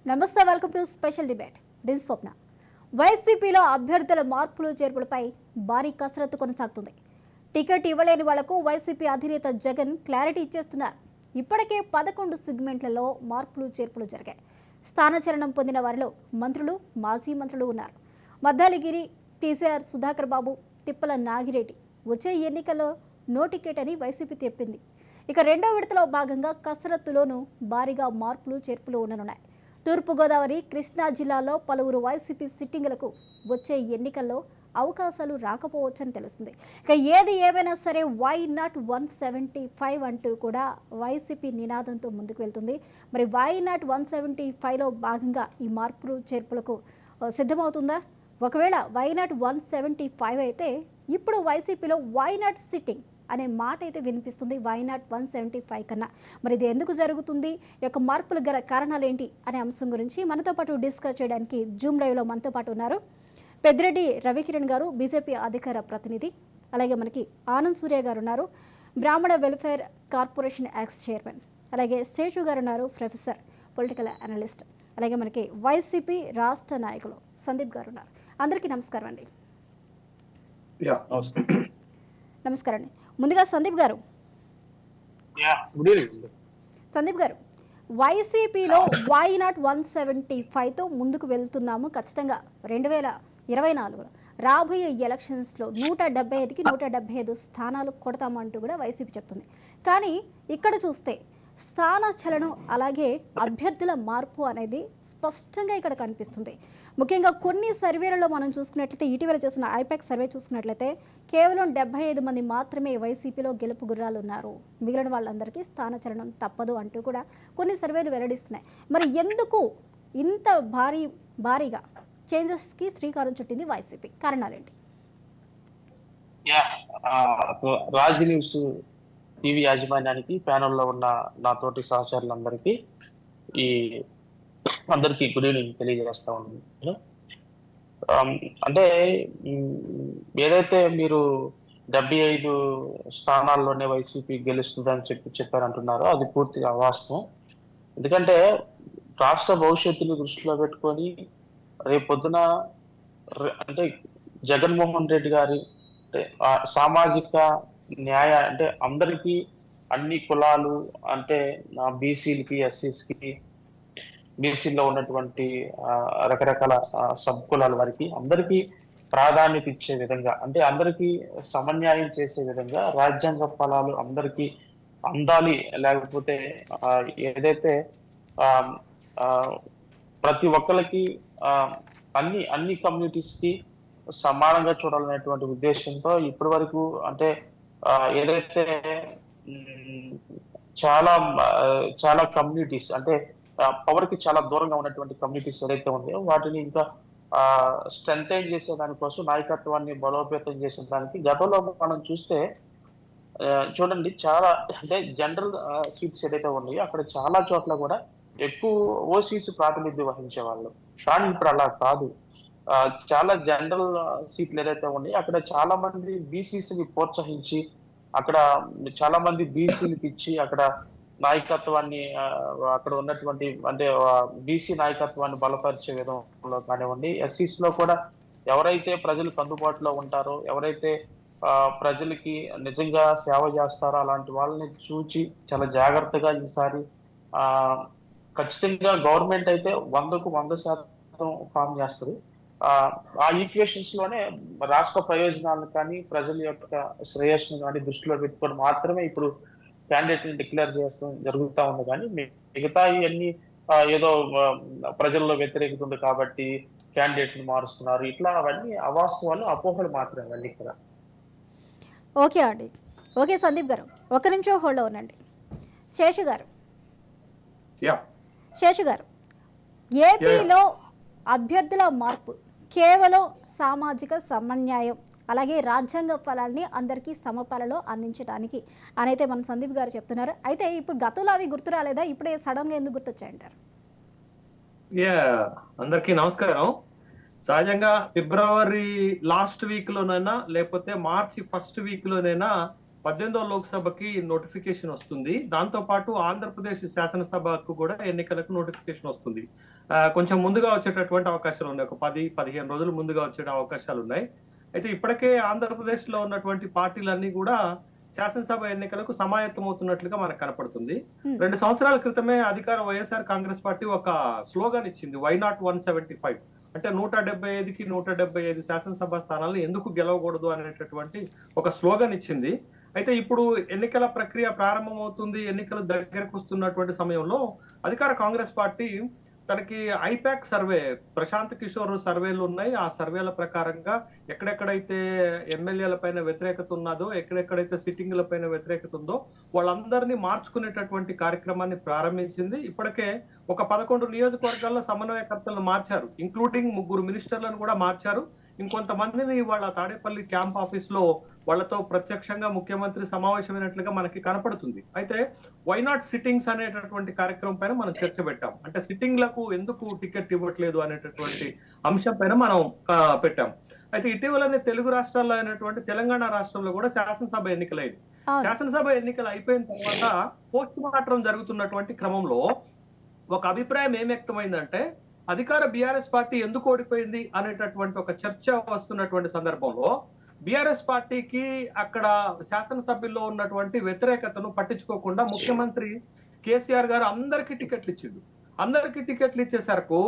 నమస్తే, welcome to special debate. డిన్ స్వప్న. వైసీపీలో అభ్యర్థుల మార్పులు చేర్పులపై భారీ కసరత్తు కొనసాగుతుంది. టికెట్ ఇవ్వలేని వాళ్లకు వైసీపీ అధినేత జగన్ క్లారిటీ ఇచ్చేస్తున్నారు. ఇప్పటికే 11 సెగ్మెంట్లలో మార్పులు చేర్పులు జరిగాయి. స్థానచలనం పొందిన వారిలో మంత్రులు, మాజీ మంత్రులు ఉన్నారు. మద్దాలిగిరి, టీసీఆర్ సుధాకర్ బాబు, తిప్పల నాగిరెడ్డి వచ్చే ఎన్నికల్లో నో టికెట్ అని వైసీపీ చెప్పింది. ఇక రెండో విడతలో భాగంగా కసరత్తులోనూ భారీగా మార్పులు చేర్పులు ఉండనున్నాయి. తూర్పుగోదావరి, కృష్ణా జిల్లాలో పలువురు వైసీపీ సిట్టింగులకు వచ్చే ఎన్నికల్లో అవకాశాలు రాకపోవచ్చని తెలుస్తుంది. ఇక ఏది ఏమైనా సరే వై నాట్ 175 అంటూ కూడా వైసీపీ నినాదంతో ముందుకు వెళ్తుంది. మరి వై నాట్ 175లో భాగంగా ఈ మార్పులు చేర్పులకు సిద్ధమవుతుందా? ఒకవేళ వై నాట్ 175 అయితే ఇప్పుడు వైసీపీలో వై నాట్ సిట్టింగ్ అనే మాట అయితే వినిపిస్తుంది. వై నాట్ 175 కన్నా మరి ఇది ఎందుకు జరుగుతుంది, ఈ యొక్క మార్పులు గల కారణాలు ఏంటి అనే అంశం గురించి మనతో పాటు డిస్కస్ చేయడానికి జూమ్ లైవ్లో మనతో పాటు ఉన్నారు పెద్దిరెడ్డి రవికిరణ్ గారు, బీజేపీ అధికార ప్రతినిధి. అలాగే మనకి ఆనంద్ సూర్య గారు ఉన్నారు, బ్రాహ్మణ వెల్ఫేర్ కార్పొరేషన్ ఎక్స్ చైర్మన్. అలాగే శేషు గారు ఉన్నారు, ప్రొఫెసర్, పొలిటికల్ అనలిస్ట్. అలాగే మనకి వైసీపీ రాష్ట్ర నాయకులు సందీప్ గారు ఉన్నారు. అందరికీ నమస్కారం అండి. నమస్కారం అండి. ముందుగా సందీప్ గారు, వైసీపీలో వై నాట్ 175తో ముందుకు వెళ్తున్నాము. ఖచ్చితంగా 2024 రాబోయే ఎలక్షన్స్లో 175కి 175 స్థానాలు కొడతామంటూ కూడా వైసీపీ చెప్తుంది. కానీ ఇక్కడ చూస్తే స్థాన చలనం అలాగే అభ్యర్థుల మార్పు అనేది స్పష్టంగా ఇక్కడ కనిపిస్తుంది. ముఖ్యంగా కొన్ని సర్వేలలో మనం చూసుకున్నట్లయితే, ఇటీవల చేసిన ఐపాక్ సర్వే చూసుకున్నట్లయితే కేవలం 75 మంది మాత్రమే వైసీపీలో గెలుపు గుర్రాలు ఉన్నారు, మిగిలిన వాళ్ళందరికీ స్థాన చలనం తప్పదు అంటూ కూడా కొన్ని సర్వేలు వెల్లడిస్తున్నాయి. మరి ఎందుకు ఇంత భారీగా చేంజెస్కి శ్రీకారం చుట్టింది వైసీపీ? కారణాలేంటి? రాజ్ న్యూస్ టీవీ యాజమాన్యానికి, ప్యానెల్లో ఉన్న నా తోటి సహచరులందరికీ అందరికీ గుడ్ ఈవినింగ్ తెలియజేస్తా ఉన్నాను. అంటే ఏదైతే మీరు 75 స్థానాల్లోనే వైసీపీ గెలుస్తుందని చెప్పారంటున్నారో అది పూర్తిగా అవాస్తవం. ఎందుకంటే రాష్ట్ర భవిష్యత్తుని దృష్టిలో పెట్టుకొని రేపొద్దున అంటే జగన్మోహన్ రెడ్డి గారి సామాజిక న్యాయ అంటే అందరికీ, అన్ని కులాలు అంటే బీసీలకి, ఎస్సీస్కి, బీసీలో ఉన్నటువంటి రకరకాల సబ్ కులాల వారికి అందరికీ ప్రాధాన్యత ఇచ్చే విధంగా, అంటే అందరికీ సమన్యాయం చేసే విధంగా రాజ్యాంగ ఫలాలు అందరికీ అందాలి. లేకపోతే ఏదైతే ప్రతి ఒక్కరికి అన్ని కమ్యూనిటీస్ కి సమానంగా చూడాలనేటువంటి ఉద్దేశంతో ఇప్పటి వరకు అంటే ఏదైతే చాలా కమ్యూనిటీస్ అంటే పవర్ కి చాలా దూరంగా ఉన్నటువంటి కమ్యూనిటీస్ ఏదైతే ఉన్నాయో వాటిని ఇంకా స్ట్రెంథెన్ చేసే దానికోసం, నాయకత్వాన్ని బలోపేతం చేసే దానికి గతంలో మనం చూస్తే చూడండి, చాలా అంటే జనరల్ సీట్స్ ఏదైతే ఉన్నాయో అక్కడ చాలా చోట్ల కూడా ఎక్కువ ఓసీస్ ప్రాతినిధ్యం వహించే వాళ్ళు. కానీ ఇప్పుడు అలా కాదు. చాలా జనరల్ సీట్లు ఏదైతే ఉన్నాయో అక్కడ చాలా మంది బీసీసీని ప్రోత్సహించి, అక్కడ చాలా మంది బీసీలకు ఇచ్చి అక్కడ నాయకత్వాన్ని, అక్కడ ఉన్నటువంటి అంటే బీసీ నాయకత్వాన్ని బలపరిచే విధంలో కానివ్వండి, ఎస్సీస్ లో కూడా ఎవరైతే ప్రజలకు అందుబాటులో ఉంటారో, ఎవరైతే ప్రజలకి నిజంగా సేవ చేస్తారో అలాంటి వాళ్ళని చూచి చాలా జాగ్రత్తగా ఈసారి ఖచ్చితంగా గవర్నమెంట్ అయితే 100కు 100% ఫామ్ చేస్తుంది. ఆ ఈక్వేషన్స్ లోనే రాష్ట్ర ప్రయోజనాలను కానీ, ప్రజల యొక్క శ్రేయస్సును కానీ దృష్టిలో పెట్టుకొని మాత్రమే ఇప్పుడు క్యాండిడేట్ ని డిక్లేర్ చేస్తాం జరుగుతూ ఉంది. కానీ మిగతా ఇవన్నీ ఏదో ప్రజల్లో వ్యతిరేకత ఉంది కాబట్టి క్యాండిడేట్ ని మారుస్తున్నారు, ఇట్లా అవన్నీ అవాస్తవాలు, అపోహలు మాత్రమే అవన్నీ ఇక్కడ. ఓకే అండి, ఓకే సందీప్ గారు, ఒక నిమిషం హోల్డ్లో ఉండండి. శేషు గారు, ఏపీలో అభ్యర్థుల మార్పు కేవలం సామాజిక సమన్యాయం అలాగే రాజ్యాంగ ఫలాల్ని అందరికీ సమపాలలో అందించడానికి అని అయితే మన సందీప్ గారు చెప్తున్నారు. అయితే ఇప్పుడు గతంలో అవి గుర్తు రాలేదా? ఇప్పుడే సడన్ గా ఎందుకు గుర్తొచ్చాయంటారు? అందరికీ నమస్కారం. సహజంగా ఫిబ్రవరి లాస్ట్ వీక్ లోనైనా లేకపోతే మార్చి ఫస్ట్ వీక్ లోనైనా 18వ లోక్సభకి నోటిఫికేషన్ వస్తుంది. దాంతో పాటు ఆంధ్రప్రదేశ్ శాసనసభకు కూడా ఎన్నికలకు నోటిఫికేషన్ వస్తుంది. కొంచెం ముందుగా వచ్చేటటువంటి అవకాశాలు ఉన్నాయి. ఒక 10-15 రోజులు ముందుగా వచ్చే అవకాశాలు ఉన్నాయి. అయితే ఇప్పటికే ఆంధ్రప్రదేశ్ లో ఉన్నటువంటి పార్టీలన్నీ కూడా శాసనసభ ఎన్నికలకు సమాయత్తమవుతున్నట్లుగా మనకు కనపడుతుంది. 2 సంవత్సరాల క్రితమే అధికార వైఎస్ఆర్ కాంగ్రెస్ పార్టీ ఒక స్లోగన్ ఇచ్చింది, వై నాట్ 175, అంటే 175కి 175 శాసనసభ స్థానాలను ఎందుకు గెలవకూడదు అనేటటువంటి ఒక స్లోగన్ ఇచ్చింది. అయితే ఇప్పుడు ఎన్నికల ప్రక్రియ ప్రారంభమవుతుంది, ఎన్నికలు దగ్గరకు వస్తున్నటువంటి సమయంలో అధికార కాంగ్రెస్ పార్టీ తనకి ఐపాక్ సర్వే, ప్రశాంత్ కిషోర్ సర్వేలు ఉన్నాయి. ఆ సర్వేల ప్రకారంగా ఎక్కడెక్కడైతే ఎమ్మెల్యేల పైన వ్యతిరేకత ఉన్నదో, ఎక్కడెక్కడైతే సిట్టింగ్ల పైన వ్యతిరేకత ఉందో వాళ్ళందరినీ మార్చుకునేటటువంటి కార్యక్రమాన్ని ప్రారంభించింది. ఇప్పటికే ఒక 11 నియోజకవర్గాల్లో సమన్వయకర్తలను మార్చారు, ఇంక్లూడింగ్ 3 మినిస్టర్లను కూడా మార్చారు. ఇంకొంతమందిని వాళ్ళ తాడేపల్లి క్యాంప్ ఆఫీస్ లో వాళ్ళతో ప్రత్యక్షంగా ముఖ్యమంత్రి సమావేశమైనట్లుగా మనకి కనపడుతుంది. అయితే వై నాట్ సిట్టింగ్స్ అనేటటువంటి కార్యక్రమం పైన మనం చర్చ పెట్టాం. అంటే సిట్టింగ్లకు ఎందుకు టికెట్ ఇవ్వట్లేదు అనేటటువంటి అంశం పైన మనం పెట్టాం. అయితే ఇటీవలనే తెలుగు రాష్ట్రాల్లో అయినటువంటి తెలంగాణ రాష్ట్రంలో కూడా శాసనసభ ఎన్నికలైంది. శాసనసభ ఎన్నికలు అయిపోయిన తర్వాత పోస్ట్ మార్టం జరుగుతున్నటువంటి క్రమంలో ఒక అభిప్రాయం ఏం వ్యక్తమైందంటే, అధికార బీఆర్ఎస్ పార్టీ ఎందుకు ఓడిపోయింది అనేటటువంటి ఒక చర్చ వస్తున్నటువంటి సందర్భంలో బీఆర్ఎస్ పార్టీకి అక్కడ శాసనసభ్యుల్లో ఉన్నటువంటి వ్యతిరేకతను పట్టించుకోకుండా ముఖ్యమంత్రి కేసీఆర్ గారు అందరికీ టికెట్లు ఇచ్చిండు. అందరికీ టికెట్లు ఇచ్చేసరికి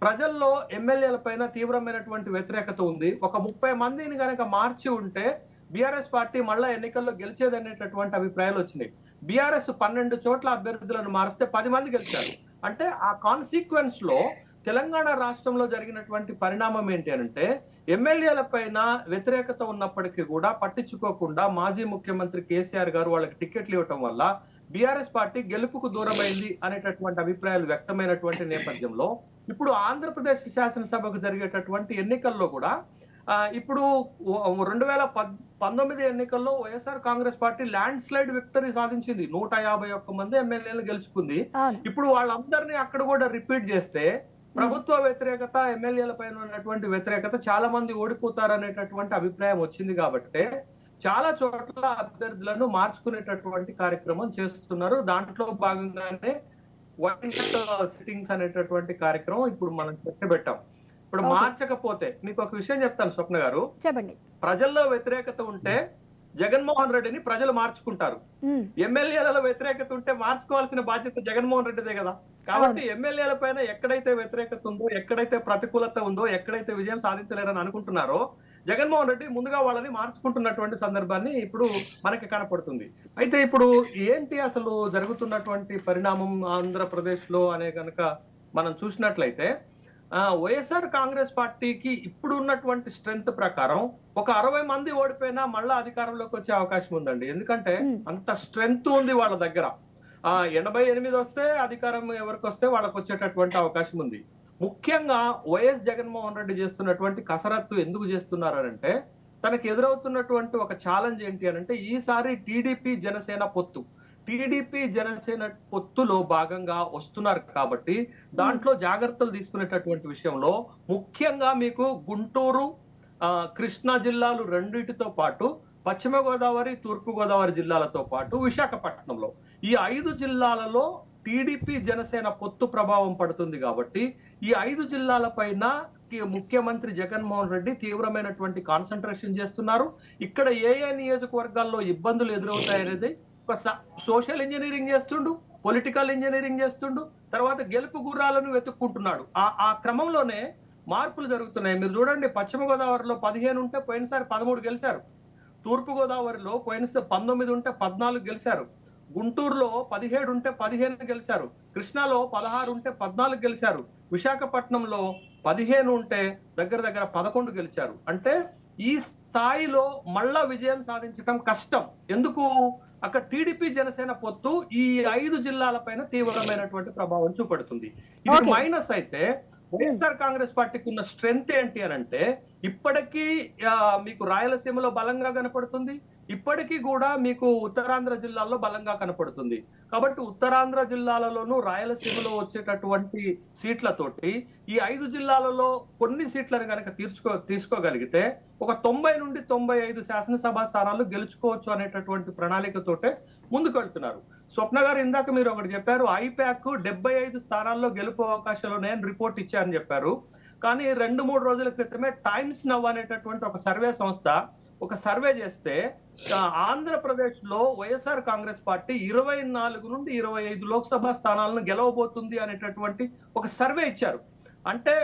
ప్రజల్లో ఎమ్మెల్యేల పైన తీవ్రమైనటువంటి వ్యతిరేకత ఉంది. ఒక 30 మందిని కనుక మార్చి ఉంటే బీఆర్ఎస్ పార్టీ మళ్ళా ఎన్నికల్లో గెలిచేదనేటటువంటి అభిప్రాయాలు వచ్చినాయి. బీఆర్ఎస్ 12 చోట్ల అభ్యర్థులను మారిస్తే 10 మంది గెలిచారు. అంటే ఆ కాన్సిక్వెన్స్ లో తెలంగాణ రాష్ట్రంలో జరిగినటువంటి పరిణామం ఏంటి అంటే, ఎమ్మెల్యేల పైన వ్యతిరేకత ఉన్నప్పటికీ కూడా పట్టించుకోకుండా మాజీ ముఖ్యమంత్రి కేసీఆర్ గారు వాళ్ళకి టికెట్లు ఇవ్వటం వల్ల బీఆర్ఎస్ పార్టీ గెలుపుకు దూరమైంది అనేటటువంటి అభిప్రాయాలు వ్యక్తమైనటువంటి నేపథ్యంలో ఇప్పుడు ఆంధ్రప్రదేశ్ శాసనసభకు జరిగేటటువంటి ఎన్నికల్లో కూడా ఇప్పుడు 2019 ఎన్నికల్లో YSR Congress party land slide victory సాధించింది. 151 మంది ఎమ్మెల్యేలు గెలుచుకుంది. ఇప్పుడు వాళ్ళందరినీ అక్కడ కూడా రిపీట్ చేస్తే ప్రభుత్వ వ్యతిరేకత, ఎమ్మెల్యేల పైన ఉన్నటువంటి వ్యతిరేకత చాలా మంది ఓడిపోతారు అనేటటువంటి అభిప్రాయం వచ్చింది. కాబట్టి చాలా చోట్ల అభ్యర్థులను మార్చుకునేటటువంటి కార్యక్రమం చేస్తున్నారు. దాంట్లో భాగంగానే సిట్టింగ్స్ అనేటటువంటి కార్యక్రమం ఇప్పుడు మనం చర్చ పెట్టాం. ఇప్పుడు మార్చకపోతే మీకు ఒక విషయం చెప్తాను స్వప్న గారు, చెప్పండి. ప్రజల్లో వ్యతిరేకత ఉంటే జగన్మోహన్ రెడ్డిని ప్రజలు మార్చుకుంటారు. ఎమ్మెల్యేలలో వ్యతిరేకత ఉంటే మార్చుకోవాల్సిన బాధ్యత జగన్మోహన్ రెడ్డిదే కదా. కాబట్టి ఎమ్మెల్యేల పైన ఎక్కడైతే వ్యతిరేకత ఉందో, ఎక్కడైతే ప్రతికూలత ఉందో, ఎక్కడైతే విజయం సాధించలేరని అనుకుంటున్నారో జగన్మోహన్ రెడ్డి ముందుగా వాళ్ళని మార్చుకుంటున్నటువంటి సందర్భాన్ని ఇప్పుడు మనకి కనపడుతుంది. అయితే ఇప్పుడు ఏంటి అసలు జరుగుతున్నటువంటి పరిణామం ఆంధ్రప్రదేశ్ లో అనే కనుక మనం చూసినట్లయితే, వైఎస్ఆర్ కాంగ్రెస్ పార్టీకి ఇప్పుడు ఉన్నటువంటి స్ట్రెంగ్త్ ప్రకారం ఒక 60 మంది ఓడిపోయినా మళ్ళా అధికారంలోకి వచ్చే అవకాశం ఉందండి. ఎందుకంటే అంత స్ట్రెంగ్త్ ఉంది వాళ్ళ దగ్గర. 88 వస్తే అధికారం ఎవరికి వస్తే వాళ్ళకి వచ్చేటటువంటి అవకాశం ఉంది. ముఖ్యంగా వైఎస్ జగన్మోహన్ రెడ్డి చేస్తున్నటువంటి కసరత్తు ఎందుకు చేస్తున్నారంటే, తనకు ఎదురవుతున్నటువంటి ఒక ఛాలెంజ్ ఏంటి అంటే, ఈసారి టీడీపీ జనసేన పొత్తులో భాగంగా వస్తున్నారు కాబట్టి దాంట్లో జాగ్రత్తలు తీసుకునేటటువంటి విషయంలో ముఖ్యంగా మీకు గుంటూరు, కృష్ణా జిల్లాలు రెండింటితో పాటు పశ్చిమ గోదావరి, తూర్పు గోదావరి జిల్లాలతో పాటు విశాఖపట్నంలో ఈ 5 జిల్లాలలో టీడీపీ జనసేన పొత్తు ప్రభావం పడుతుంది. కాబట్టి ఈ 5 జిల్లాల పైన ముఖ్యమంత్రి జగన్మోహన్ రెడ్డి తీవ్రమైనటువంటి కాన్సన్ట్రేషన్ చేస్తున్నారు. ఇక్కడ ఏ నియోజకవర్గాల్లో ఇబ్బందులు ఎదురవుతాయనేది ఒక సోషల్ ఇంజనీరింగ్ చేస్తుండు, పొలిటికల్ ఇంజనీరింగ్ చేస్తుండు, తర్వాత గెలుపు గుర్రాలను వెతుక్కుంటున్నాడు. ఆ క్రమంలోనే మార్పులు జరుగుతున్నాయి. మీరు చూడండి, పశ్చిమ గోదావరిలో 15 ఉంటే పోయినసారి 13 గెలిచారు. తూర్పు గోదావరిలో పోయినసారి 19 ఉంటే 14 గెలిచారు. గుంటూరులో 17 ఉంటే 15 గెలిచారు. కృష్ణాలో 16 ఉంటే 14 గెలిచారు. విశాఖపట్నంలో 15 ఉంటే దగ్గర 11 గెలిచారు. అంటే ఈ స్థాయిలో మళ్ళా విజయం సాధించడం కష్టం. ఎందుకు? అక్కడ టీడీపీ జనసేన పొత్తు ఈ 5 జిల్లాల పైన తీవ్రమైనటువంటి ప్రభావం చూపెడుతుంది. ఇది మైనస్ అయితే వైఎస్ఆర్ కాంగ్రెస్ పార్టీకి ఉన్న స్ట్రెంగ్త్ ఏంటి అని అంటే, ఇప్పటికీ మీకు రాయలసీమలో బలంగా కనపడుతుంది, ఇప్పటికీ కూడా మీకు ఉత్తరాంధ్ర జిల్లాల్లో బలంగా కనపడుతుంది. కాబట్టి ఉత్తరాంధ్ర జిల్లాలలోనూ రాయలసీమలో వచ్చేటటువంటి సీట్లతోటి ఈ 5 జిల్లాలలో కొన్ని సీట్లను కనుక తీసుకోగలిగితే ఒక 90 నుండి 95 శాసనసభ స్థానాలు గెలుచుకోవచ్చు అనేటటువంటి ప్రణాళికతోటే ముందుకు వెళ్తున్నారు. స్వప్న గారు ఇందాక మీరు ఒకటి చెప్పారు, ఐపాక్ 75 స్థానాల్లో గెలుపు అవకాశాలు ఉన్నాయని రిపోర్ట్ ఇచ్చారని చెప్పారు. కానీ 2-3 రోజుల క్రితమే టైమ్స్ నవ్ అనేటటువంటి ఒక సర్వే సంస్థ ఒక సర్వే చేస్తే ఆంధ్రప్రదేశ్ లో వైఎస్ఆర్ కాంగ్రెస్ పార్టీ 24 నుండి 25 లోక్సభ స్థానాలను గెలవబోతుంది అనేటటువంటి ఒక సర్వే ఇచ్చారు. అంటే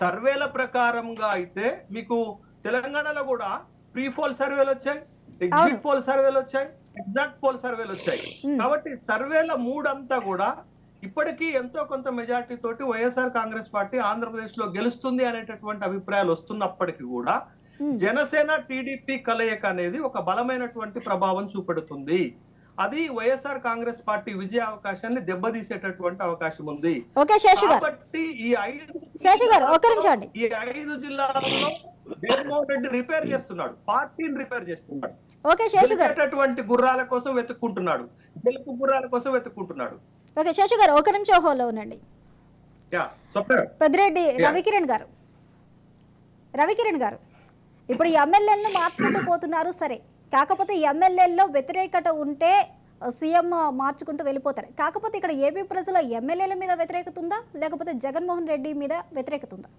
సర్వేల ప్రకారంగా అయితే మీకు తెలంగాణలో కూడా ప్రీ పోల్ సర్వేలు వచ్చాయి, ఎగ్జిట్ పోల్ సర్వేలు వచ్చాయి, ఎగ్జాక్ట్ పోల్ సర్వేలు వచ్చాయి. కాబట్టి సర్వేల మూడంతా కూడా ఇప్పటికీ ఎంతో కొంత మెజార్టీ తోటి వైఎస్ఆర్ కాంగ్రెస్ పార్టీ ఆంధ్రప్రదేశ్ లో గెలుస్తుంది అనేటటువంటి అభిప్రాయాలు వస్తున్నప్పటికీ కూడా జనసేన టీడీపీ కలయిక అనేది ఒక బలమైనటువంటి ప్రభావం చూపెడుతుంది. అది వైఎస్ఆర్ కాంగ్రెస్ పార్టీ విజయ అవకాశాన్ని దెబ్బతీసేటటువంటి అవకాశం ఉంది. కాబట్టి ఈ 5 జిల్లాలలో జగన్మోహన్ రెడ్డి రిపేర్ చేస్తున్నాడు, పార్టీని రిపేర్ చేస్తున్నాడు, గెలిచేటటువంటి గుర్రాల కోసం వెతుక్కుంటున్నాడు, గెలుపు గుర్రాల కోసం వెతుక్కుంటున్నాడు. ఓకే శేషు గారు ఒక నిమిషం హోల్లో ఉండండి. పెద్దిరెడ్డి రవికిరణ్ గారు ఇప్పుడు ఈ ఎమ్మెల్యేలను మార్చుకుంటూ పోతున్నారు, సరే. కాకపోతే ఈ ఎమ్మెల్యేల్లో వ్యతిరేకత ఉంటే సీఎం మార్చుకుంటూ వెళ్ళిపోతారు. కాకపోతే ఇక్కడ ఏపీ ప్రజల ఎమ్మెల్యేల మీద వ్యతిరేకత ఉందా, లేకపోతే జగన్మోహన్ రెడ్డి మీద వ్యతిరేకత ఉందా?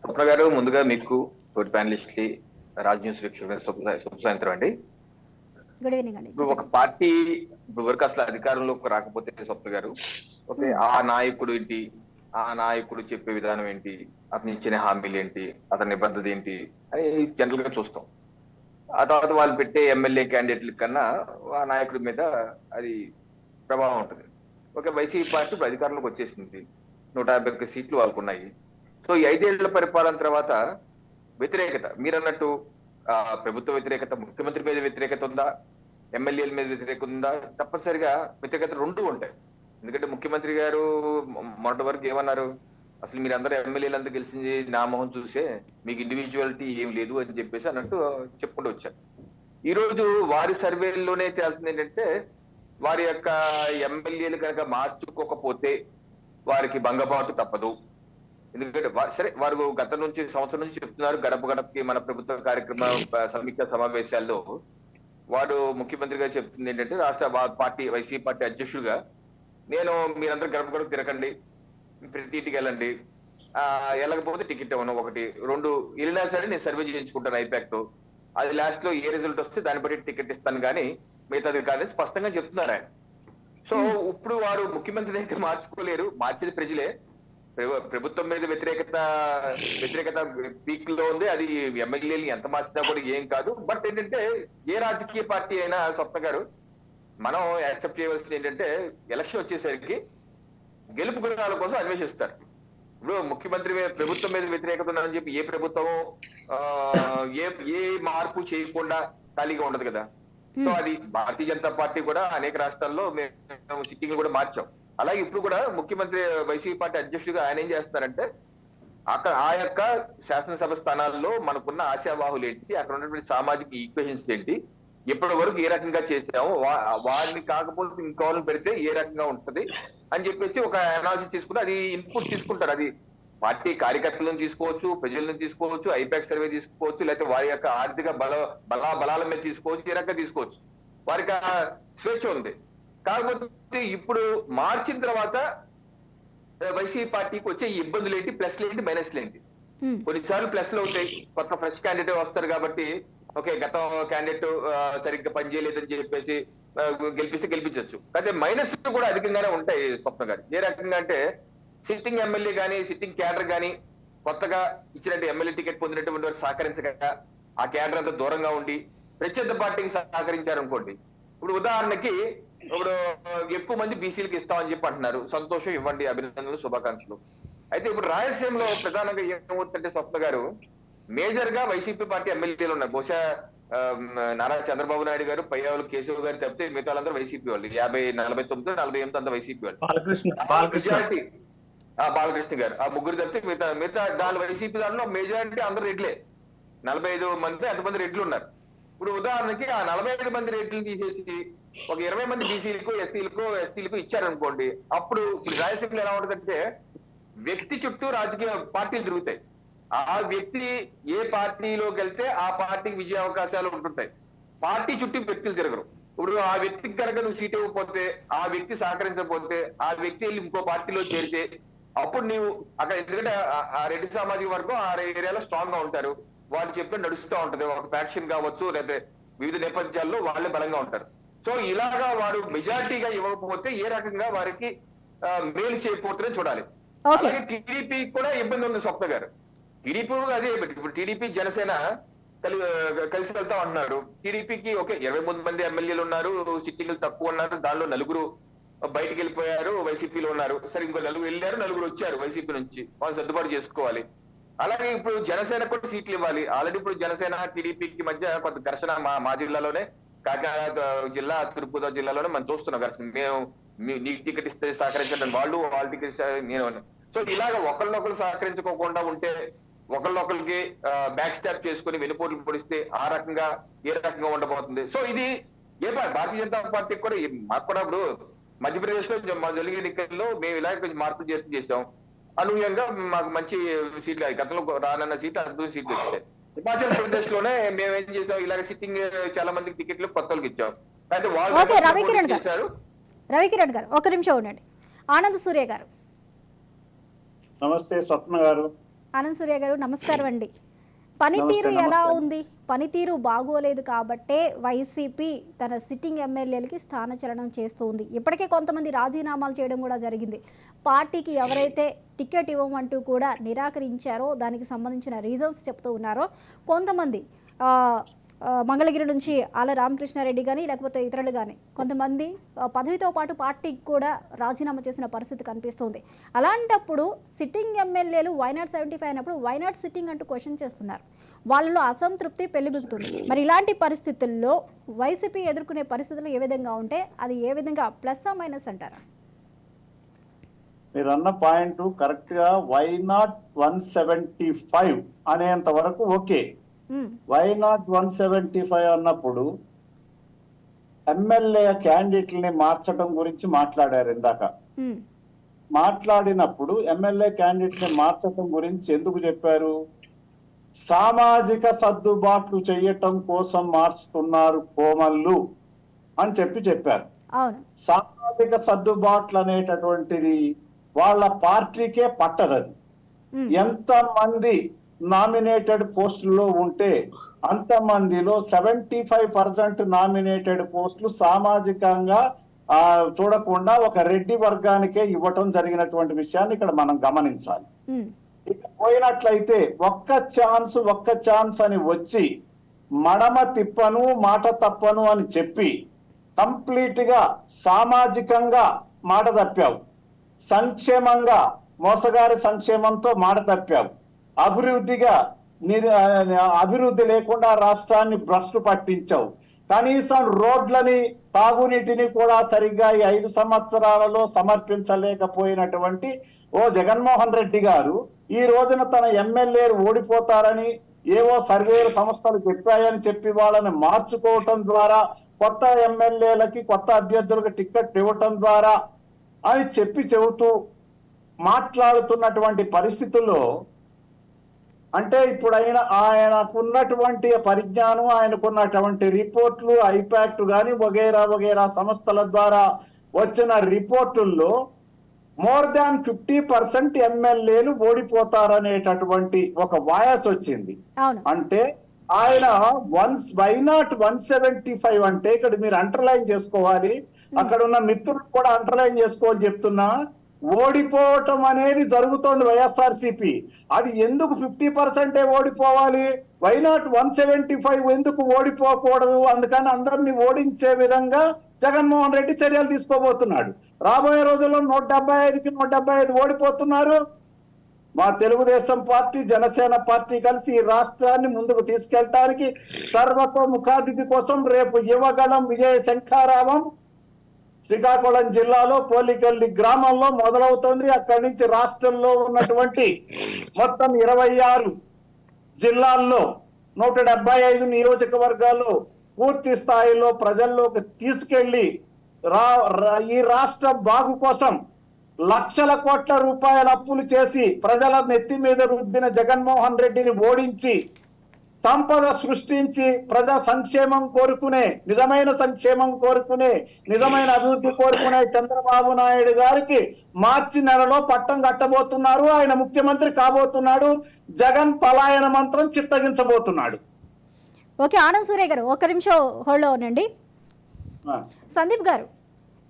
స్వప్న గారు, ముందుగా మీకు తోటి ప్యానలిస్ట్ రాజ్ న్యూస్ శుభ సాయంత్రం అండి. గుడ్ ఈవినింగ్ అండి. ఇప్పుడు ఒక పార్టీ వరకు అసలు అధికారంలోకి రాకపోతే స్వప్న గారు, ఓకే, ఆ నాయకుడు ఏంటి, ఆ నాయకుడు చెప్పే విధానం ఏంటి, అతను ఇచ్చిన హామీలు ఏంటి, అతని నిబద్ధత ఏంటి అని జనరల్ గా చూస్తాం. ఆ తర్వాత వాళ్ళు పెట్టే ఎమ్మెల్యే క్యాండిడేట్ల కన్నా ఆ నాయకుడి మీద అది ప్రభావం ఉంటుంది. ఓకే, వైసీపీ పార్టీ ఇప్పుడు అధికారంలోకి వచ్చేసింది, 151 సీట్లు వాళ్ళకు ఉన్నాయి. సో ఈ 5 ఏళ్ల పరిపాలన తర్వాత వ్యతిరేకత మీరు అన్నట్టు ప్రభుత్వ వ్యతిరేకత, ముఖ్యమంత్రి మీద వ్యతిరేకత ఉందా, ఎమ్మెల్యేల మీద వ్యతిరేకత ఉందా? తప్పనిసరిగా వ్యతిరేకత 2 ఉంటాయి. ఎందుకంటే ముఖ్యమంత్రి గారు మొన్నటి వరకు ఏమన్నారు, అసలు మీరు అందరూ ఎమ్మెల్యేలంతా గెలిచింది నా మొహం చూసే, మీకు ఇండివిజువాలిటీ ఏం లేదు అని చెప్పేసి అన్నట్టు చెప్పుకుంటూ వచ్చారు. ఈ రోజు వారి సర్వేల్లోనే తేలుతుంది ఏంటంటే, వారి యొక్క ఎమ్మెల్యేలు కనుక మార్చుకోకపోతే వారికి భంగపాటు తప్పదు. ఎందుకంటే సరే, వారు గత నుంచి సంవత్సరం నుంచి చెప్తున్నారు, గడప గడపకి మన ప్రభుత్వ కార్యక్రమ సమీక్ష సమావేశాల్లో వాడు ముఖ్యమంత్రి గారు చెప్తుంది ఏంటంటే, రాష్ట్ర పార్టీ వైసీపీ పార్టీ అధ్యక్షుడిగా నేను మీరందరూ గడప గడప తిరగండి, ప్రతి ఇంటికి వెళ్ళండి, వెళ్ళకపోతే టికెట్ ఇవ్వను, 1, 2 వెళ్ళినా సరే నేను సర్వే చేయించుకుంటాను ఐపాక్ తో, అది లాస్ట్ లో ఏ రిజల్ట్ వస్తే దాన్ని బట్టి టికెట్ ఇస్తాను కానీ మిగతాది కాదని స్పష్టంగా చెప్తున్నారు ఆయన. సో ఇప్పుడు వారు ముఖ్యమంత్రిని అయితే మార్చుకోలేరు, మార్చేది ప్రజలే. ప్రభుత్వం మీద వ్యతిరేకత పీక్ లో ఉంది, అది ఎమ్మెల్యేలు ఎంత మార్చినా కూడా ఏం కాదు. బట్ ఏంటంటే ఏ రాజకీయ పార్టీ అయినా స్వప్న గారు మనం యాక్సెప్ట్ చేయవలసింది ఏంటంటే, ఎలక్షన్ వచ్చేసరికి గెలుపు గుణాల కోసం అన్వేషిస్తారు. ఇప్పుడు ముఖ్యమంత్రి ప్రభుత్వం మీద వ్యతిరేకత ఉందని చెప్పి ఏ ప్రభుత్వం ఏ మార్పు చేయకుండా ఖాళీగా ఉండదు కదా. సో అది భారతీయ జనతా పార్టీ కూడా అనేక రాష్ట్రాల్లో మేము సిట్టింగ్లు కూడా మార్చాం. అలాగే ఇప్పుడు కూడా ముఖ్యమంత్రి వైసీపీ పార్టీ అధ్యక్షుడిగా ఆయన ఏం చేస్తారంటే, అక్కడ ఆ యొక్క శాసనసభ స్థానాల్లో మనకున్న ఆశావాహులు ఏంటి, అక్కడ ఉన్నటువంటి సామాజిక ఈక్వేషన్స్ ఏంటి, ఎప్పటి వరకు ఏ రకంగా చేసాము, వారిని కాకపోతే ఇంకోళ్ళని పెడితే ఏ రకంగా ఉంటది అని చెప్పేసి ఒక అనాలిసిస్ తీసుకుని అది ఇన్పుట్ తీసుకుంటారు. అది పార్టీ కార్యకర్తలను తీసుకోవచ్చు, ప్రజలను తీసుకోవచ్చు, ఐపాక్ సర్వే తీసుకోవచ్చు, లేకపోతే వారి యొక్క ఆర్థిక బలాల మీద తీసుకోవచ్చు, ఏ రకంగా తీసుకోవచ్చు, వారికి ఆ స్వేచ్ఛ ఉంది. కాకపోతే ఇప్పుడు మార్చిన తర్వాత వైసీపీ పార్టీకి వచ్చే ఇబ్బందులు ఏంటి, ప్లస్లు ఏంటి, మైనస్లు ఏంటి? కొన్నిసార్లు ప్లస్లు అవుతాయి, కొత్త ఫ్రెష్ క్యాండిడేట్ వస్తారు కాబట్టి ఓకే, గత క్యాండిడేట్ సరిగ్గా పనిచేయలేదని చెప్పేసి గెలిపించవచ్చు. అయితే మైనస్ కూడా అధికంగానే ఉంటాయి స్వప్న గారు. ఏ రకంగా అంటే, సిట్టింగ్ ఎమ్మెల్యే కానీ సిట్టింగ్ క్యాడర్ కానీ కొత్తగా ఇచ్చినట్టు ఎమ్మెల్యే టికెట్ పొందినటువంటి వారు సహకరించక ఆ క్యాడర్ అంతా దూరంగా ఉండి ప్రత్యర్థి పార్టీకి సహకరించారనుకోండి. ఇప్పుడు ఉదాహరణకి ఇప్పుడు ఎక్కువ మంది బీసీలకు ఇస్తామని చెప్పి అంటున్నారు, సంతోషం, ఇవ్వండి, అభినందనలు, శుభాకాంక్షలు. అయితే ఇప్పుడు రాయలసీమలో ప్రధానంగా ఏమవుతుందంటే స్వప్న గారు, మేజర్ గా వైసీపీ పార్టీ ఎమ్మెల్యేలు ఉన్నారు. బహుశా నారా చంద్రబాబు నాయుడు గారు, పయ్యావులు కేశవ్ గారు తప్పితే మిగతా వాళ్ళందరూ వైసీపీ వాళ్ళు. 49, 48 అంతా వైసీపీ వాళ్ళు. మెజారిటీ బాలకృష్ణ గారు, ఆ ముగ్గురు తప్పితే మిగతా దాని వైసీపీ దానిలో మెజారిటీ అందరూ రెడ్లే. 45 మంది అంతమంది రెడ్లు ఉన్నారు. ఇప్పుడు ఉదాహరణకి ఆ 45 మంది రేట్లు తీసేసి ఒక 20 మంది బీసీలకు ఎస్టీలకు ఇచ్చారనుకోండి, అప్పుడు ఇప్పుడు రాయలసీమలో ఎలా ఉంటుందంటే వ్యక్తి చుట్టూ రాజకీయ పార్టీలు తిరుగుతాయి. ఆ వ్యక్తి ఏ పార్టీలోకి వెళ్తే ఆ పార్టీకి విజయ అవకాశాలు ఉంటుంటాయి. పార్టీ చుట్టూ వ్యక్తులు తిరగరు. ఇప్పుడు ఆ వ్యక్తికి కనుక నువ్వు సీట్ ఇవ్వకపోతే, ఆ వ్యక్తి సహకరించకపోతే, ఆ వ్యక్తి వెళ్ళి ఇంకో పార్టీలో చేరితే అప్పుడు నీవు అక్కడ, ఎందుకంటే ఆ రెడ్డి సామాజిక వర్గం ఆ ఏరియాలో స్ట్రాంగ్ గా ఉంటారు, వాళ్ళు చెప్పి నడుస్తూ ఉంటది. ఒక ఫ్యాక్షన్ కావచ్చు, లేదా వివిధ నేపథ్యాల్లో వాళ్ళే బలంగా ఉంటారు. సో ఇలాగా వారు మెజారిటీగా ఇవ్వకపోతే ఏ రకంగా వారికి మేలు చేయకపోతుందని చూడాలి. ఓకే. అలాగే టీడీపీ కూడా ఇబ్బంది ఉంది స్వప్న గారు. టీడీపీ అదే, ఇప్పుడు టీడీపీ జనసేన కలిసి వెళ్తాం అంటున్నారు. టీడీపీకి ఓకే 23 మంది ఎమ్మెల్యేలు ఉన్నారు, సిట్టింగ్లు తక్కువ ఉన్నారు, దానిలో 4 బయటికి వెళ్ళిపోయారు, వైసీపీలో ఉన్నారు. సరే, ఇంకో 4 వెళ్ళారు, 4 వచ్చారు వైసీపీ నుంచి, వాళ్ళు సర్దుబాటు చేసుకోవాలి. అలాగే ఇప్పుడు జనసేన కూడా సీట్లు ఇవ్వాలి. ఆల్రెడీ ఇప్పుడు జనసేన టీడీపీకి మధ్య కొంత ఘర్షణ మా జిల్లాలోనే, కాకినాడ జిల్లా, తూర్పుగోదావరి జిల్లాలోనే మనం చూస్తున్నాం ఘర్షణ. మేము నీకు టికెట్ ఇస్తే సహకరించండి, వాళ్ళ టికెట్ నేను. సో ఇలాగ ఒకరినొకరు సహకరించుకోకుండా ఉంటే, ఒకరినొకరికి బ్యాక్ స్టాప్ చేసుకుని వెనుపోట్లు పొడిస్తే ఏ రకంగా ఉండబోతుంది. సో ఇది భారతీయ జనతా పార్టీకి కూడా, మాకు కూడా ఇప్పుడు మధ్యప్రదేశ్ లో జరిగే ఎన్నికల్లో మేము ఇలా కొంచెం మార్పులు చేసాం. అనూహ్యంగా మాకు మంచి సీట్లు, గతంలో రానన్న సీట్లు అద్భుత సీట్లు వచ్చాయి. హిమాచల్ ప్రదేశ్ లోనే మేము ఏం చేసాం, ఇలాగ సిట్టింగ్ చాలా మందికి టికెట్లు కొత్త వాళ్ళకి ఇచ్చాం. అయితే ఓకే, రవికిరణ్ వాళ్ళు గారు ఒక నిమిషం ఉండండి. ఆనంద్ సూర్య గారు. నమస్తే స్వప్న గారు. ఆనంద్ సూర్య గారు నమస్కారం అండి. పనితీరు ఎలా ఉంది? పనితీరు బాగోలేదు కాబట్టే వైసీపీ తన సిట్టింగ్ ఎమ్మెల్యేలకి స్థానచలనం చేస్తూ ఉంది. ఇప్పటికే కొంతమంది రాజీనామాలు చేయడం కూడా జరిగింది. పార్టీకి ఎవరైతే టికెట్ ఇవ్వమంటూ కూడా నిరాకరించారో దానికి సంబంధించిన రీజన్స్ చెప్తూ ఉన్నారో, కొంతమంది మంగళగిరి నుంచి ఆల రామకృష్ణారెడ్డి కానీ లేకపోతే ఇతరులు కానీ కొంతమంది పదవితో పాటు పార్టీకి కూడా రాజీనామా చేసిన పరిస్థితి కనిపిస్తుంది. అలాంటప్పుడు సిట్టింగ్ ఎమ్మెల్యేలు వైనాట్ 75 అయినప్పుడు వైనాట్ సిట్టింగ్ అంటూ క్వశ్చన్ చేస్తున్నారు. వాళ్ళలో అసంతృప్తి పెళ్లిబిగుతుంది. మరి ఇలాంటి పరిస్థితుల్లో వైసీపీ ఎదుర్కొనే పరిస్థితులు ఏ విధంగా ఉంటే అది ఏ విధంగా ప్లస్ మైనస్ అంటారా? మీరు అన్న పాయింట్ కరెక్ట్ గా వైనాట్ 175 అనేంత వరకు ఓకే. వైనాట్ 175 అన్నప్పుడు ఎమ్మెల్యే క్యాండిడేట్లని మార్చడం గురించి మాట్లాడారు ఇందాక. మాట్లాడినప్పుడు ఎమ్మెల్యే క్యాండిడేట్ని మార్చడం గురించి ఎందుకు చెప్పారు? సామాజిక సర్దుబాట్లు చేయటం కోసం మార్చుతున్నారు కోమళ్ళు అని చెప్పారు. సామాజిక సర్దుబాట్లు అనేటటువంటిది వాళ్ళ పార్టీకే పట్టదది. ఎంతమంది నామినేటెడ్ పోస్టుల్లో ఉంటే అంతమందిలో 75% నామినేటెడ్ పోస్టులు సామాజికంగా చూడకుండా ఒక రెడ్డి వర్గానికే ఇవ్వటం జరిగినటువంటి విషయాన్ని ఇక్కడ మనం గమనించాలి. ఇక పోయినట్లయితే ఒక్క ఛాన్స్ అని వచ్చి మడమ తిప్పను మాట తప్పను అని చెప్పి కంప్లీట్ గా సామాజికంగా మాట తప్పావు, సంక్షేమంగా మోసగారి సంక్షేమంతో మాట తప్పావు, అభివృద్ధి లేకుండా రాష్ట్రాన్ని భ్రష్టు పట్టించావు, కనీసం రోడ్లని తాగునీటిని కూడా సరిగ్గా ఈ 5 సంవత్సరాలలో సమర్పించలేకపోయినటువంటి జగన్మోహన్ రెడ్డి గారు ఈ రోజున తన ఎమ్మెల్యేలు ఓడిపోతారని ఏవో సర్వేల సంస్థలు చెప్పాయని చెప్పి వాళ్ళని మార్చుకోవటం ద్వారా, కొత్త ఎమ్మెల్యేలకి కొత్త అభ్యర్థులకు టికెట్ ఇవ్వటం ద్వారా అని చెబుతూ మాట్లాడుతున్నటువంటి పరిస్థితుల్లో, అంటే ఇప్పుడు ఆయనకున్నటువంటి పరిజ్ఞానం, ఆయనకున్నటువంటి రిపోర్ట్లు, ఐపాక్ట్ కానీ వగైరా సంస్థల ద్వారా వచ్చిన రిపోర్టుల్లో మోర్ దాన్ 50% ఎమ్మెల్యేలు ఓడిపోతారనేటటువంటి ఒక వాయస్ వచ్చింది. అంటే ఆయన వైనాట్ 175 అంటే ఇక్కడ మీరు అండర్లైన్ చేసుకోవాలి, అక్కడ ఉన్న మిత్రులు కూడా అండర్లైన్ చేసుకోవాలి చెప్తున్నా. ఓడిపోవటం అనేది జరుగుతోంది వైఎస్ఆర్సీపీ. అది ఎందుకు 50% ఓడిపోవాలి? వైనాట్ 175 ఎందుకు ఓడిపోకూడదు? అందుకని అందరినీ ఓడించే విధంగా జగన్మోహన్ రెడ్డి చర్యలు తీసుకోబోతున్నాడు. రాబోయే రోజుల్లో 175కి 175 ఓడిపోతున్నారు. మా తెలుగుదేశం పార్టీ, జనసేన పార్టీ కలిసి ఈ రాష్ట్రాన్ని ముందుకు తీసుకెళ్ళటానికి సర్వతోముఖాభివృద్ధి కోసం రేపు యువగళం విజయ శంఖారావం శ్రీకాకుళం జిల్లాలో పోలికల్లి గ్రామంలో మొదలవుతోంది. అక్కడి నుంచి రాష్ట్రంలో ఉన్నటువంటి మొత్తం 26 జిల్లాల్లో 175 నియోజకవర్గాలు పూర్తి స్థాయిలో ప్రజల్లోకి తీసుకెళ్లి ఈ రాష్ట్ర బాగు కోసం లక్షల కోట్ల రూపాయల అప్పులు చేసి ప్రజల నెత్తి మీద రుద్దిన జగన్మోహన్ రెడ్డిని ఓడించి సంపద సృష్టించి ప్రజా సంక్షేమం కోరుకునే, నిజమైన సంక్షేమం కోరుకునే, నిజమైన అభివృద్ధి కోరుకునే చంద్రబాబు నాయుడు గారికి మార్చి నెలలో పట్టం కట్టబోతున్నారు. ఆయన ముఖ్యమంత్రి కాబోతున్నాడు. జగన్ పలాయన మంత్రం చిత్తగించబోతున్నాడు. ఓకే ఆనంద్ సూర్య గారు ఒక్క నిమిషం హోల్డ్లో ఉండండి. సందీప్ గారు,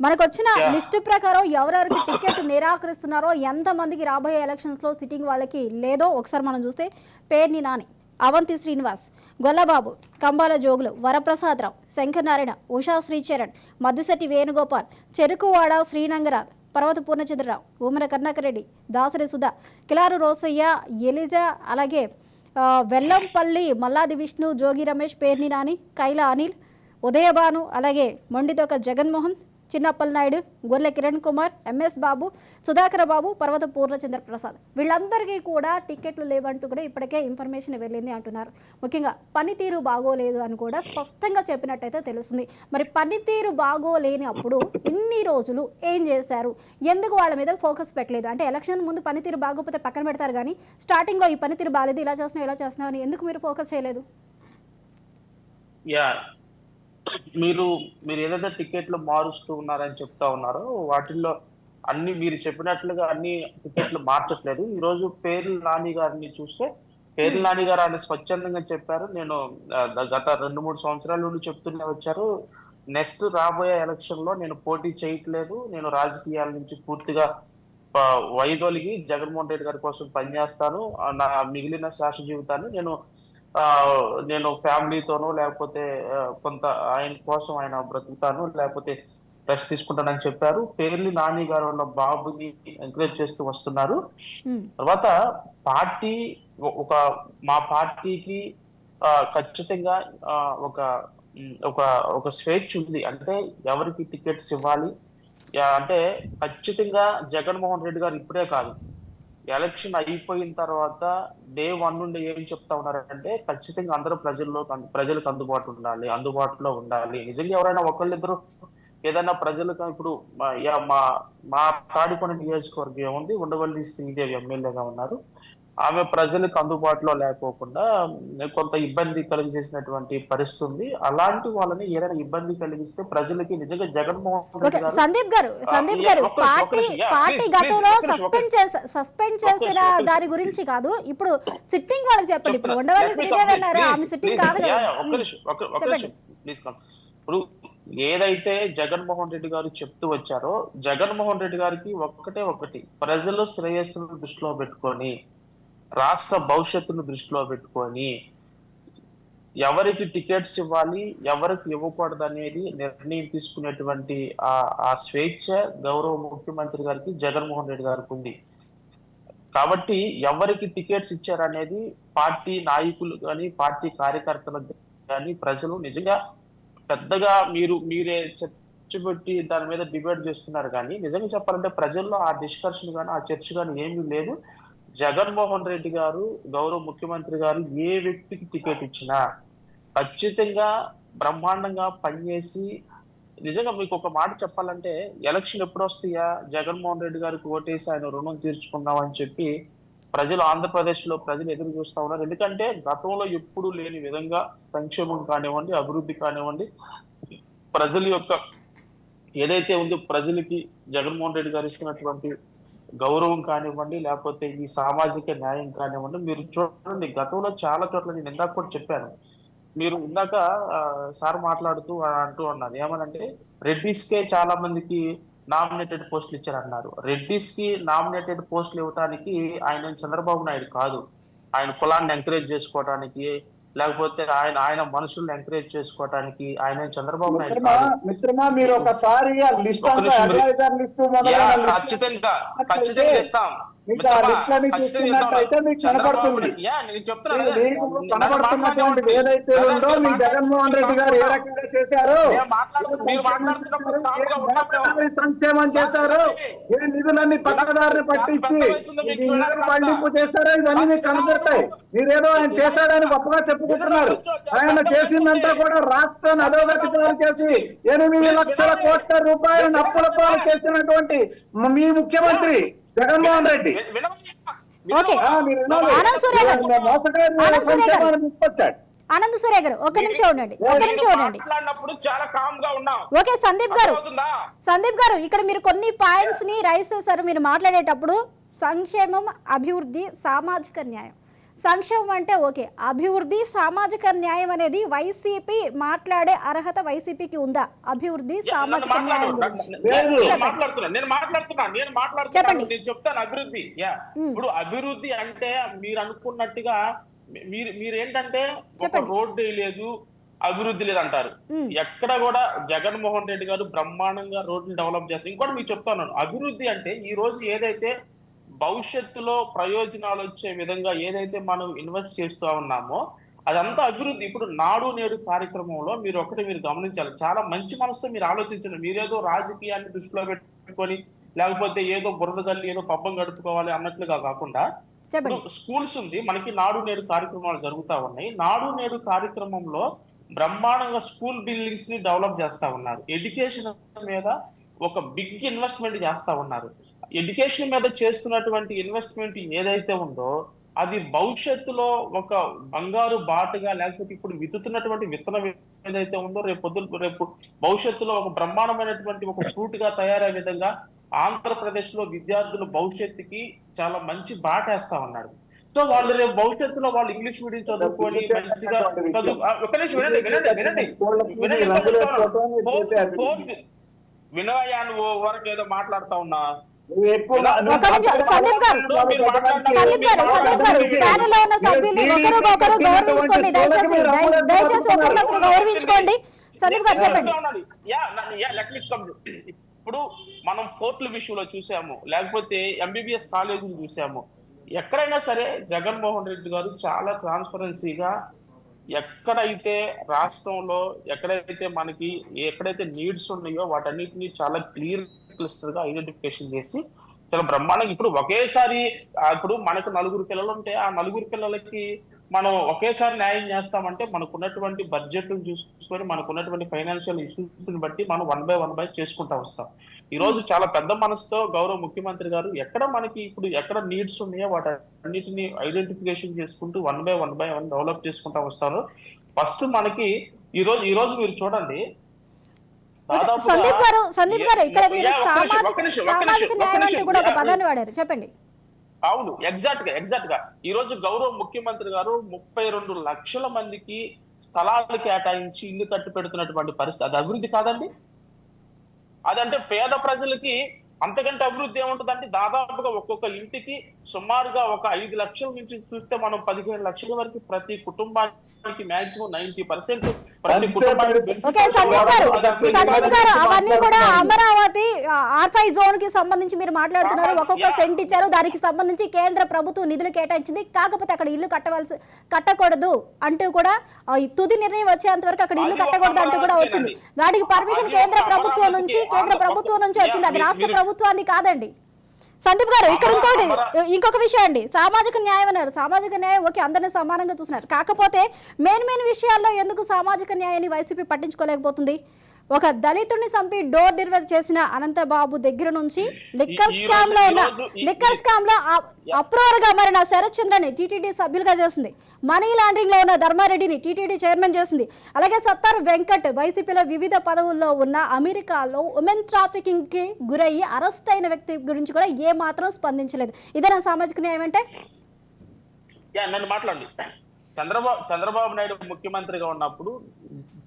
మనకు వచ్చిన లిస్టు ప్రకారం ఎవరెవరికి టికెట్ నిరాకరిస్తున్నారో, ఎంతమందికి రాబోయే ఎలక్షన్స్లో సిట్టింగ్ వాళ్ళకి లేదో ఒకసారి మనం చూస్తే పేర్ని నాని, అవంతి శ్రీనివాస్, గొల్లబాబు, కంబాల జోగులు, వరప్రసాదరావు, శంకర్ నారాయణ, ఉషా శ్రీచరణ్, మద్దిశెట్టి వేణుగోపాల్, చెరుకువాడ శ్రీనంగరాజ్, పర్వత పూర్ణచంద్రరావు, ఉమ్మర కర్ణాకర్ రెడ్డి, దాసరి సుధా, కిలారు రోసయ్య, ఎలిజా, అలాగే వెల్లంపల్లి మల్లాది విష్ణు, జోగి రమేష్, పేర్ని నాని, కైల అనిల్, ఉదయభాను, అలాగే మొండిదొక జగన్మోహన్, చిన్నప్పల్ నాయుడు, గొర్రె కిరణ్ కుమార్, ఎంఎస్ బాబు, సుధాకర బాబు, పర్వత పూర్ణచంద్ర ప్రసాద్, వీళ్ళందరికీ కూడా టికెట్లు లేవంటూ కూడా ఇప్పటికే ఇన్ఫర్మేషన్ వెళ్ళింది అంటున్నారు. ముఖ్యంగా పనితీరు బాగోలేదు అని కూడా స్పష్టంగా చెప్పినట్టయితే తెలుస్తుంది. మరి పనితీరు బాగోలేని అప్పుడు ఇన్ని రోజులు ఏం చేశారు? ఎందుకు వాళ్ళ మీద ఫోకస్ పెట్టలేదు? అంటే ఎలక్షన్ ముందు పనితీరు బాగోకపోతే పక్కన పెడతారు కానీ స్టార్టింగ్లో ఈ పనితీరు బాగాలేదు, ఇలా చేస్తున్నావు అని ఎందుకు మీరు ఫోకస్ చేయలేదు? మీరు ఏదైతే టికెట్లు మారుస్తూ ఉన్నారని చెప్తా ఉన్నారో వాటిల్లో అన్ని మీరు చెప్పినట్లుగా అన్ని టికెట్లు మార్చట్లేదు. ఈ రోజు పేర్ల నాని గారిని చూస్తే పేర్ల నాని గారు ఆయన స్వచ్ఛందంగా చెప్పారు. నేను గత 2-3 సంవత్సరాల నుండి చెప్తూనే వచ్చారు, నెక్స్ట్ రాబోయే ఎలక్షన్ లో నేను పోటీ చేయట్లేదు, నేను రాజకీయాల నుంచి పూర్తిగా వైదొలిగి జగన్మోహన్ రెడ్డి గారి కోసం పనిచేస్తాను, నా మిగిలిన శాశ్వత జీవితాన్ని నేను ఫ్యామిలీతోనో లేకపోతే కొంత ఆయన కోసం ఆయన బ్రతుకుతాను, లేకపోతే రెస్ట్ తీసుకుంటానని చెప్పారు. పేర్లి నాని గారు వాళ్ళ బాబుని ఎంకరేజ్ చేస్తూ వస్తున్నారు. తర్వాత పార్టీ మా పార్టీకి ఖచ్చితంగా ఒక స్వేచ్ఛ ఉంది. అంటే ఎవరికి టికెట్స్ ఇవ్వాలి అంటే ఖచ్చితంగా జగన్మోహన్ రెడ్డి గారు ఇప్పుడే కాదు, ఎలక్షన్ అయిపోయిన తర్వాత డే 1 నుండి ఏం చెప్తా ఉన్నారంటే ఖచ్చితంగా అందరూ ప్రజలకు అందుబాటులో ఉండాలి. నిజంగా ఎవరైనా ఒకళ్ళిద్దరు ఏదైనా ప్రజలకు ఇప్పుడు మా తాడికొండ నియోజకవర్గం ఉంది, ఉండవల్లి శ్రీదేవి ఎమ్మెల్యేగా ఉన్నారు. ఆమె ప్రజలకు అందుబాటులో లేకోకుండా కొంత ఇబ్బంది కలిగజేసినటువంటి పరిస్థితి ఉంది. అలాంటి వాళ్ళని ఏదైనా ఇబ్బంది కలిగిస్తే ప్రజలకి నిజంగా జగన్మోహన్ రెడ్డి గారు సందీప్ గారు పార్టీ గతంలో సస్పెండ్ చేసిన దాని గురించి కాదు, ఇప్పుడు సిట్టింగ్ వాళ్ళకి చెప్పండి. ఇప్పుడు ఉండవల్లి శ్రీదేవి అన్నారు, ఆమె సిట్టింగ్ కాదు కదా. ఇప్పుడు ఏదైతే జగన్మోహన్ రెడ్డి గారు చెప్తూ వచ్చారో, జగన్మోహన్ రెడ్డి గారికి ఒకటి ప్రజల శ్రేయస్సును దృష్టిలో పెట్టుకొని, రాష్ట్ర భవిష్యత్తును దృష్టిలో పెట్టుకొని ఎవరికి టికెట్స్ ఇవ్వాలి, ఎవరికి ఇవ్వకూడదు అనేది నిర్ణయం తీసుకునేటువంటి ఆ స్వేచ్ఛ గౌరవ ముఖ్యమంత్రి గారికి జగన్మోహన్ రెడ్డి గారికి ఉంది. కాబట్టి ఎవరికి టికెట్స్ ఇచ్చారనేది పార్టీ నాయకులు కానీ పార్టీ కార్యకర్తలకు కానీ ప్రజలు నిజంగా పెద్దగా మీరే చర్చ పెట్టి దాని మీద డిబేట్ చేస్తున్నారు. కానీ నిజంగా చెప్పాలంటే ప్రజల్లో ఆ డిస్కషన్ కానీ ఆ చర్చ కానీ ఏమీ లేదు. జగన్మోహన్ రెడ్డి గారు గౌరవ ముఖ్యమంత్రి గారు ఏ వ్యక్తికి టికెట్ ఇచ్చినా ఖచ్చితంగా బ్రహ్మాండంగా పనిచేసి, నిజంగా మీకు ఒక మాట చెప్పాలంటే ఎలక్షన్ ఎప్పుడు వస్తాయా జగన్మోహన్ రెడ్డి గారికి ఓటేసి ఆయన రుణం తీర్చుకుందామని చెప్పి ప్రజలు ఆంధ్రప్రదేశ్ లో ప్రజలు ఎదురు చూస్తా ఉన్నారు. ఎందుకంటే గతంలో ఎప్పుడు లేని విధంగా సంక్షేమం కానివ్వండి, అభివృద్ధి కానివ్వండి, ప్రజల యొక్క ఏదైతే ఉందో ప్రజలకి జగన్మోహన్ రెడ్డి గారు ఇస్తున్నటువంటి గౌరవం కానివ్వండి, లేకపోతే ఈ సామాజిక న్యాయం కానివ్వండి, మీరు చూడండి గతంలో చాలా చోట్ల నేను ఇందాక కూడా చెప్పాను, మీరు ఇందాక సార్ మాట్లాడుతూ అంటూ ఉన్నారు ఏమనంటే రెడ్డిస్కే చాలా మందికి నామినేటెడ్ పోస్టులు ఇచ్చారన్నారు. రెడ్డిస్ కి నామినేటెడ్ పోస్టులు ఇవ్వడానికి ఆయన చంద్రబాబు నాయుడు కాదు, ఆయన కులాన్ని ఎంకరేజ్ చేసుకోవడానికి, లేకపోతే ఆయన మనుషుల్ని ఎంకరేజ్ చేసుకోవడానికి ఆయన చంద్రబాబు నాయుడు కాదు. మిత్రమా మీరు ఒకసారి ఖచ్చితంగా ఇస్తాం. కనబడుతున్నటువంటి ఏదైతే ఉందో మీ జగన్మోహన్ రెడ్డి గారు ఏ రకంగా చేశారు, సంక్షేమం చేశారు, ఏ నిధులన్నీ పక్కదారిని పట్టించి పండింపు చేశారో ఇవన్నీ మీకు కనబడతాయి. మీరేదో ఆయన చేశాడని గొప్పగా చెప్పుకుంటారు చెప్పుకుంటున్నారు. ఆయన చేసిందంతా కూడా రాష్ట్రాన్ని అధోగతి పాలు చేసి 8 లక్షల కోట్ల రూపాయలను అప్పుల పాలు చేసినటువంటి మీ ముఖ్యమంత్రి జగన్మోహన్ రెడ్డి. ఓకే మీరు వినాలి. ఆనంద్ సూర్య గారు, మోసగారి ఆనంద్ సూర్య గారు. సంక్షేమాన్ని తీసుకొచ్చాడు. ఆనంద్ సూర్య గారు ఒక్క నిమిషం ఉండండి, ఒక్క నిమిషం ఉండండి. మాట్లాడినప్పుడు చాలా కామ్ గా ఉన్నాం. ఓకే సందీప్ గారు, అర్థమవుతుందా? సందీప్ గారు ఇక్కడ మీరు కొన్ని పాయింట్స్ ని రైస్ చేశారు. మీరు మాట్లాడేటప్పుడు సంక్షేమం, అభివృద్ధి, సామాజిక న్యాయం. సంక్షేమం అంటే ఓకే, అభివృద్ధి, సామాజిక న్యాయం అనేది వైసీపీ మాట్లాడే అర్హత వైసీపీకి ఉందా? అభివృద్ధి, సామాజిక న్యాయం గురించి నేను మాట్లాడుతున్నా చెప్పండి. నేను చెప్తాను అభివృద్ధి. ఇప్పుడు అభివృద్ధి అంటే మీరు అనుకున్నట్టుగా మీరేంటంటే ఒక రోడ్డు లేదు, అభివృద్ధి లేదంటారు. ఎక్కడ కూడా జగన్మోహన్ రెడ్డి గారు బ్రహ్మాండంగా రోడ్లు డెవలప్ చేస్తారు. ఇంకోటి మీకు చెప్తాను, అభివృద్ధి అంటే ఈ రోజు ఏదైతే భవిష్యత్తులో ప్రయోజనాలు వచ్చే విధంగా ఏదైతే మనం ఇన్వెస్ట్ చేస్తూ ఉన్నామో అదంతా అభివృద్ధి. ఇప్పుడు నాడు నేడు కార్యక్రమంలో మీరు గమనించాలి, చాలా మంచి మనసుతో మీరు ఆలోచించండి. మీరేదో రాజకీయాన్ని దృష్టిలో పెట్టుకొని లేకపోతే ఏదో బురద జల్లి ఏదో పబ్బం గడుపుకోవాలి అన్నట్లుగా కాకుండా స్కూల్స్ ఉంది, మనకి నాడు నేడు కార్యక్రమాలు జరుగుతూ ఉన్నాయి. నాడు నేడు కార్యక్రమంలో బ్రహ్మాండంగా స్కూల్ బిల్డింగ్స్ ని డెవలప్ చేస్తా ఉన్నారు. ఎడ్యుకేషన్ మీద ఒక బిగ్ ఇన్వెస్ట్మెంట్ చేస్తా ఉన్నారు. ఎడ్యుకేషన్ మీద చేస్తున్నటువంటి ఇన్వెస్ట్మెంట్ ఏదైతే ఉందో అది భవిష్యత్తులో ఒక బంగారు బాటగా, లేకపోతే ఇప్పుడు విత్తుతున్నటువంటి విత్తనం ఏదైతే ఉందో రేపు భవిష్యత్తులో ఒక బ్రహ్మాండమైనటువంటి ఒక ఫ్రూట్ గా తయారయ్యే విధంగా ఆంధ్రప్రదేశ్ లో విద్యార్థుల భవిష్యత్తుకి చాలా మంచి బాట వేస్తా ఉన్నారు. సో వాళ్ళు రేపు భవిష్యత్తులో వాళ్ళు ఇంగ్లీష్ మీడియం చదువుకొని మంచిగా వినయాన్ని వరకు ఏదో మాట్లాడుతా ఉన్నా. సందీప్ గారు ప్యానెల్లో ఉన్న సభ్యుల్ని ఒకరు గౌరవించుకోండి, దయచేసి ఒకరినొకరు గౌరవించుకోండి. సందీప్ గారు చెప్పండి. ఇప్పుడు మనం పోర్టుల విషయంలో చూసాము, లేకపోతే ఎంబీబీఎస్ కాలేజీలు చూసాము. ఎక్కడైనా సరే జగన్మోహన్ రెడ్డి గారు చాలా ట్రాన్స్పరెన్సీగా ఎక్కడైతే రాష్ట్రంలో ఎక్కడైతే నీడ్స్ ఉన్నాయో వాటన్నిటిని చాలా క్లియర్ గా ఐడెంటిఫికేషన్ చేసి చాలా బ్రహ్మాండంగా ఇప్పుడు ఒకేసారి ఇప్పుడు మనకు 9 పిల్లలు ఉంటే ఆ 9 పిల్లలకి మనం ఒకేసారి న్యాయం చేస్తామంటే మనకున్నటువంటి బడ్జెట్ చూసుకొని మనకున్నటువంటి ఫైనాన్షియల్ ఇష్యూస్ ని బట్టి మనం 1 బై 1 చేసుకుంటా వస్తాం. ఈ రోజు చాలా పెద్ద మనసుతో గౌరవ ముఖ్యమంత్రి గారు ఎక్కడ నీడ్స్ ఉన్నాయో వాటన్నిటిని ఐడెంటిఫికేషన్ చేసుకుంటూ 1 బై 1 డెవలప్ చేసుకుంటా వస్తారు. ఫస్ట్ మనకి ఈ రోజు మీరు చూడండి, సందీప్ గారు ఇక్కడ మీరు సామాజిక న్యాయం అంటే కూడా ఒక పదాన్ని వాడారు, చెప్పండి. అవును, ఎగ్జాక్ట్ గా ఈ రోజు గౌరవ ముఖ్యమంత్రి గారు 32 లక్షల మందికి స్థలాలు కేటాయించి ఇల్లు కట్టి పెడుతున్నటువంటి పరిస్థితి. అది అభివృద్ధి కాదండి? అదంటే పేద ప్రజలకి అంతకంటే అభివృద్ధి ఏముంటుందంటే దాదాపుగా ఒక్కొక్క ఇంటికి సుమారుగా ఒక 5 లక్షల నుంచి చూస్తే మనం 15 లక్షల వరకు ప్రతి కుటుంబానికి మాక్సిమం 90% ప్రతి కుటుంబానికి. సందీప్ గారు అవన్నీ కూడా అమరావతి R5 జోన్ కి సంబంధించి మీరు మాట్లాడుతున్నారు. ఒక్కొక్క సెంట్ ఇచ్చారు, దానికి సంబంధించి కేంద్ర ప్రభుత్వం నిధులు కేటాయించింది. కాకపోతే అక్కడ ఇల్లు కట్టకూడదు అంటూ కూడా తుది నిర్ణయం వచ్చేంత వరకు అక్కడ ఇల్లు కట్టకూడదు అంటూ కూడా వచ్చింది. వాటికి పర్మిషన్ కేంద్ర ప్రభుత్వం నుంచి వచ్చింది, అది రాష్ట్ర ప్రభుత్వాన్ని కాదండి. సందీప్ గారు ఇక్కడ ఇంకొక విషయం అండి, సామాజిక న్యాయం అన్నారు. సామాజిక న్యాయం ఓకే, అందరినీ సమానంగా చూస్తున్నారు. కాకపోతే మెయిన్ విషయాల్లో ఎందుకు సామాజిక న్యాయాన్ని వైసీపీ పట్టించుకోలేకపోతుంది? ఒక దళితుడిని చంపి డోర్ డెలివరీ చేసిన అనంతబాబు దగ్గర నుంచి లిక్కర్ స్కామ్ లో అప్రూవర్ గా మారిన శరత్ చంద్రని టీటీడీ సభ్యులుగా చేసింది. మనీ లాండరింగ్ లో ఉన్న ధర్మారెడ్డిని టీటీడీ చైర్మన్ చేసింది. అలాగే సత్తార్ వెంకట్ వైసీపీలో వివిధ పదవుల్లో ఉన్న అమెరికాలో ఉమెన్ ట్రాఫికింగ్ కి గురయ్యి అరెస్ట్ అయిన వ్యక్తి గురించి కూడా ఏ మాత్రం స్పందించలేదు. ఇదేనా సామాజిక న్యాయం అంటే? నన్ను మాట్లాడండి. చంద్రబాబు నాయుడు ముఖ్యమంత్రిగా ఉన్నప్పుడు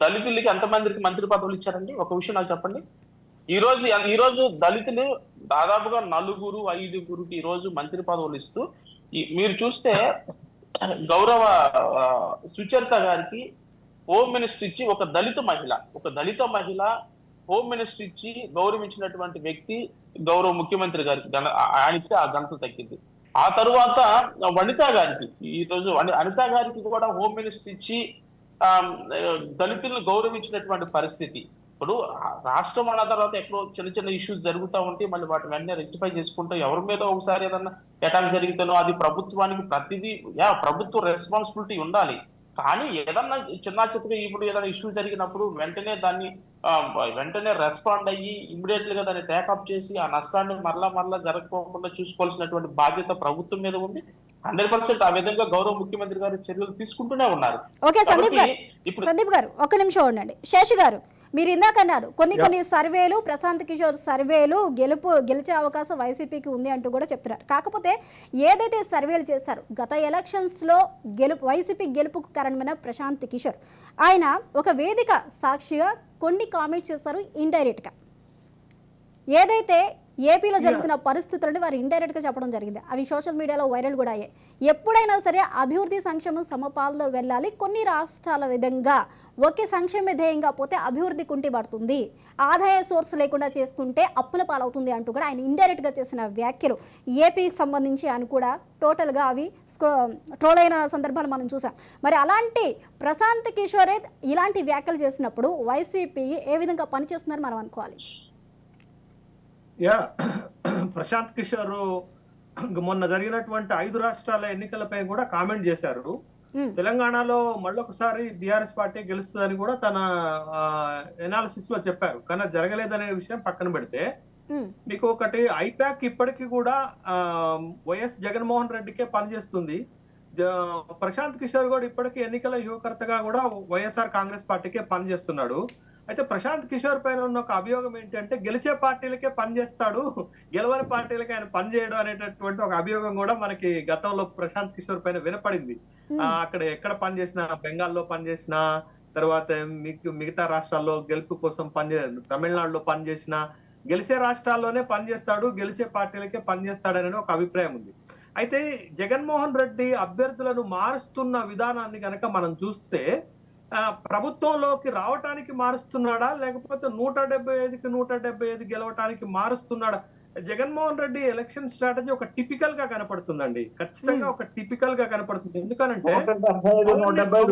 దళితులకి ఎంతమందికి మంత్రి పదవులు ఇచ్చారండి? ఒక విషయం నాకు చెప్పండి. ఈ రోజు దళితులు దాదాపుగా 4-5 ఈ రోజు మంత్రి పదవులు ఇస్తూ మీరు చూస్తే గౌరవ సుచరిత గారికి హోమ్ మినిస్టర్ ఇచ్చి ఒక దళిత మహిళ హోమ్ మినిస్టర్ ఇచ్చి గౌరవించినటువంటి వ్యక్తి గౌరవ ముఖ్యమంత్రి గారికి ఆయనకి ఆ ఘనత తగ్గింది. ఆ తరువాత వనితా గారికి, ఈ రోజు అనితా గారికి కూడా హోమ్ మినిస్టర్ ఇచ్చి దళితులను గౌరవించినటువంటి పరిస్థితి. ఇప్పుడు రాష్ట్రం అన్న తర్వాత ఎక్కడో చిన్న ఇష్యూస్ జరుగుతూ ఉంటే మళ్ళీ వాటిని వెంటనే రెక్టిఫై చేసుకుంటూ ఎవరి మీద ఒకసారి ఏదన్నా అటాక్ జరిగితేనో అది ప్రభుత్వానికి ప్రభుత్వ రెస్పాన్సిబిలిటీ ఉండాలి. కానీ ఏదన్నా చిన్న చిత్తగా ఇప్పుడు ఏదైనా ఇష్యూ జరిగినప్పుడు వెంటనే దాన్ని వెంటనే రెస్పాండ్ అయ్యి ఇమ్మీడియట్ గా దాన్ని టేకప్ చేసి ఆ నష్టాన్ని మరలా జరగకుండా చూసుకోవాల్సినటువంటి బాధ్యత ప్రభుత్వం మీద ఉంది. 100% ఆ విధంగా గౌరవ ముఖ్యమంత్రి గారు చర్యలు తీసుకుంటూనే ఉన్నారు. ఓకే సందీప్ గారు, ఇప్పుడు సందీప్ గారు ఒక్క నిమిషం ఉండండి. శేషు గారు, మీరు ఇందాక అన్నారు కొన్ని సర్వేలు, ప్రశాంత్ కిషోర్ సర్వేలు గెలిచే అవకాశం వైసీపీకి ఉంది అంటూ కూడా చెప్తున్నారు. కాకపోతే ఏదైతే సర్వేలు చేశారో గత ఎలక్షన్స్లో వైసీపీ గెలుపుకు కారణమైన ప్రశాంత్ కిషోర్, ఆయన ఒక వేదిక సాక్షిగా కొన్ని కామెంట్స్ చేశారు ఇండైరెక్ట్గా. ఏదైతే ఏపీలో జరుగుతున్న పరిస్థితులని వారు ఇండైరెక్ట్గా చెప్పడం జరిగింది. అవి సోషల్ మీడియాలో వైరల్ కూడా అయ్యాయి. ఎప్పుడైనా సరే అభివృద్ధి సంక్షేమం సమపాలలో వెళ్ళాలి, కొన్ని రాష్ట్రాల విధంగా ఒకే సంక్షేమ ధ్యేయంగా పోతే అభివృద్ధి కుంటి పడుతుంది, ఆదాయ సోర్స్ లేకుండా చేసుకుంటే అప్పుల పాలవుతుంది అంటూ కూడా ఆయన ఇండైరెక్ట్గా చేసిన వ్యాఖ్యలు ఏపీకి సంబంధించి ఆయన కూడా టోటల్గా అవి ట్రోల్ అయిన సందర్భాలు మనం చూసాం. మరి అలాంటి ప్రశాంత్ కిషోరే ఇలాంటి వ్యాఖ్యలు చేసినప్పుడు వైసీపీ ఏ విధంగా పనిచేస్తుందని మనం అనుకోవాలి? ప్రశాంత్ కిషోర్ మొన్న జరిగినటువంటి 5 రాష్ట్రాల ఎన్నికలపై కూడా కామెంట్ చేశారు. తెలంగాణలో మళ్ళొకసారి బీఆర్ఎస్ పార్టీ గెలుస్తుందని కూడా తన ఎనాలిసిస్ లో చెప్పారు. కానీ జరగలేదనే విషయం పక్కన పెడితే, మీకు ఒకటి ఐపాక్ ఇప్పటికీ కూడా వైఎస్ జగన్మోహన్ రెడ్డికే పనిచేస్తుంది. ప్రశాంత్ కిషోర్ కూడా ఇప్పటికీ ఎన్నికల యువకర్తగా కూడా వైఎస్ఆర్ కాంగ్రెస్ పార్టీకే పనిచేస్తున్నాడు. అయితే ప్రశాంత్ కిషోర్ పైన ఉన్న ఒక అభియోగం ఏంటంటే గెలిచే పార్టీలకే పనిచేస్తాడు, గెలవని పార్టీలకి ఆయన పనిచేయడం అనేటటువంటి ఒక అభియోగం కూడా మనకి గతంలో ప్రశాంత్ కిషోర్ పైన వినపడింది. అక్కడ ఎక్కడ పనిచేసినా, బెంగాల్లో పనిచేసినా, తర్వాత మిగతా రాష్ట్రాల్లో గెలుపు కోసం తమిళనాడులో పనిచేసిన, గెలిచే రాష్ట్రాల్లోనే పనిచేస్తాడు, గెలిచే పార్టీలకే పనిచేస్తాడనే ఒక అభిప్రాయం ఉంది. అయితే జగన్మోహన్ రెడ్డి అభ్యర్థులను మారుస్తున్న విధానాన్ని కనుక మనం చూస్తే, ప్రభుత్వంలోకి రావటానికి మారుస్తున్నాడా, లేకపోతే 175కి 175 గెలవటానికి మారుస్తున్నాడా? జగన్మోహన్ రెడ్డి ఎలక్షన్ స్ట్రాటజీ ఒక టిపికల్ గా కనపడుతుందండి, ఖచ్చితంగా ఒక టిపికల్ గా కనపడుతుంది. ఎందుకనంటే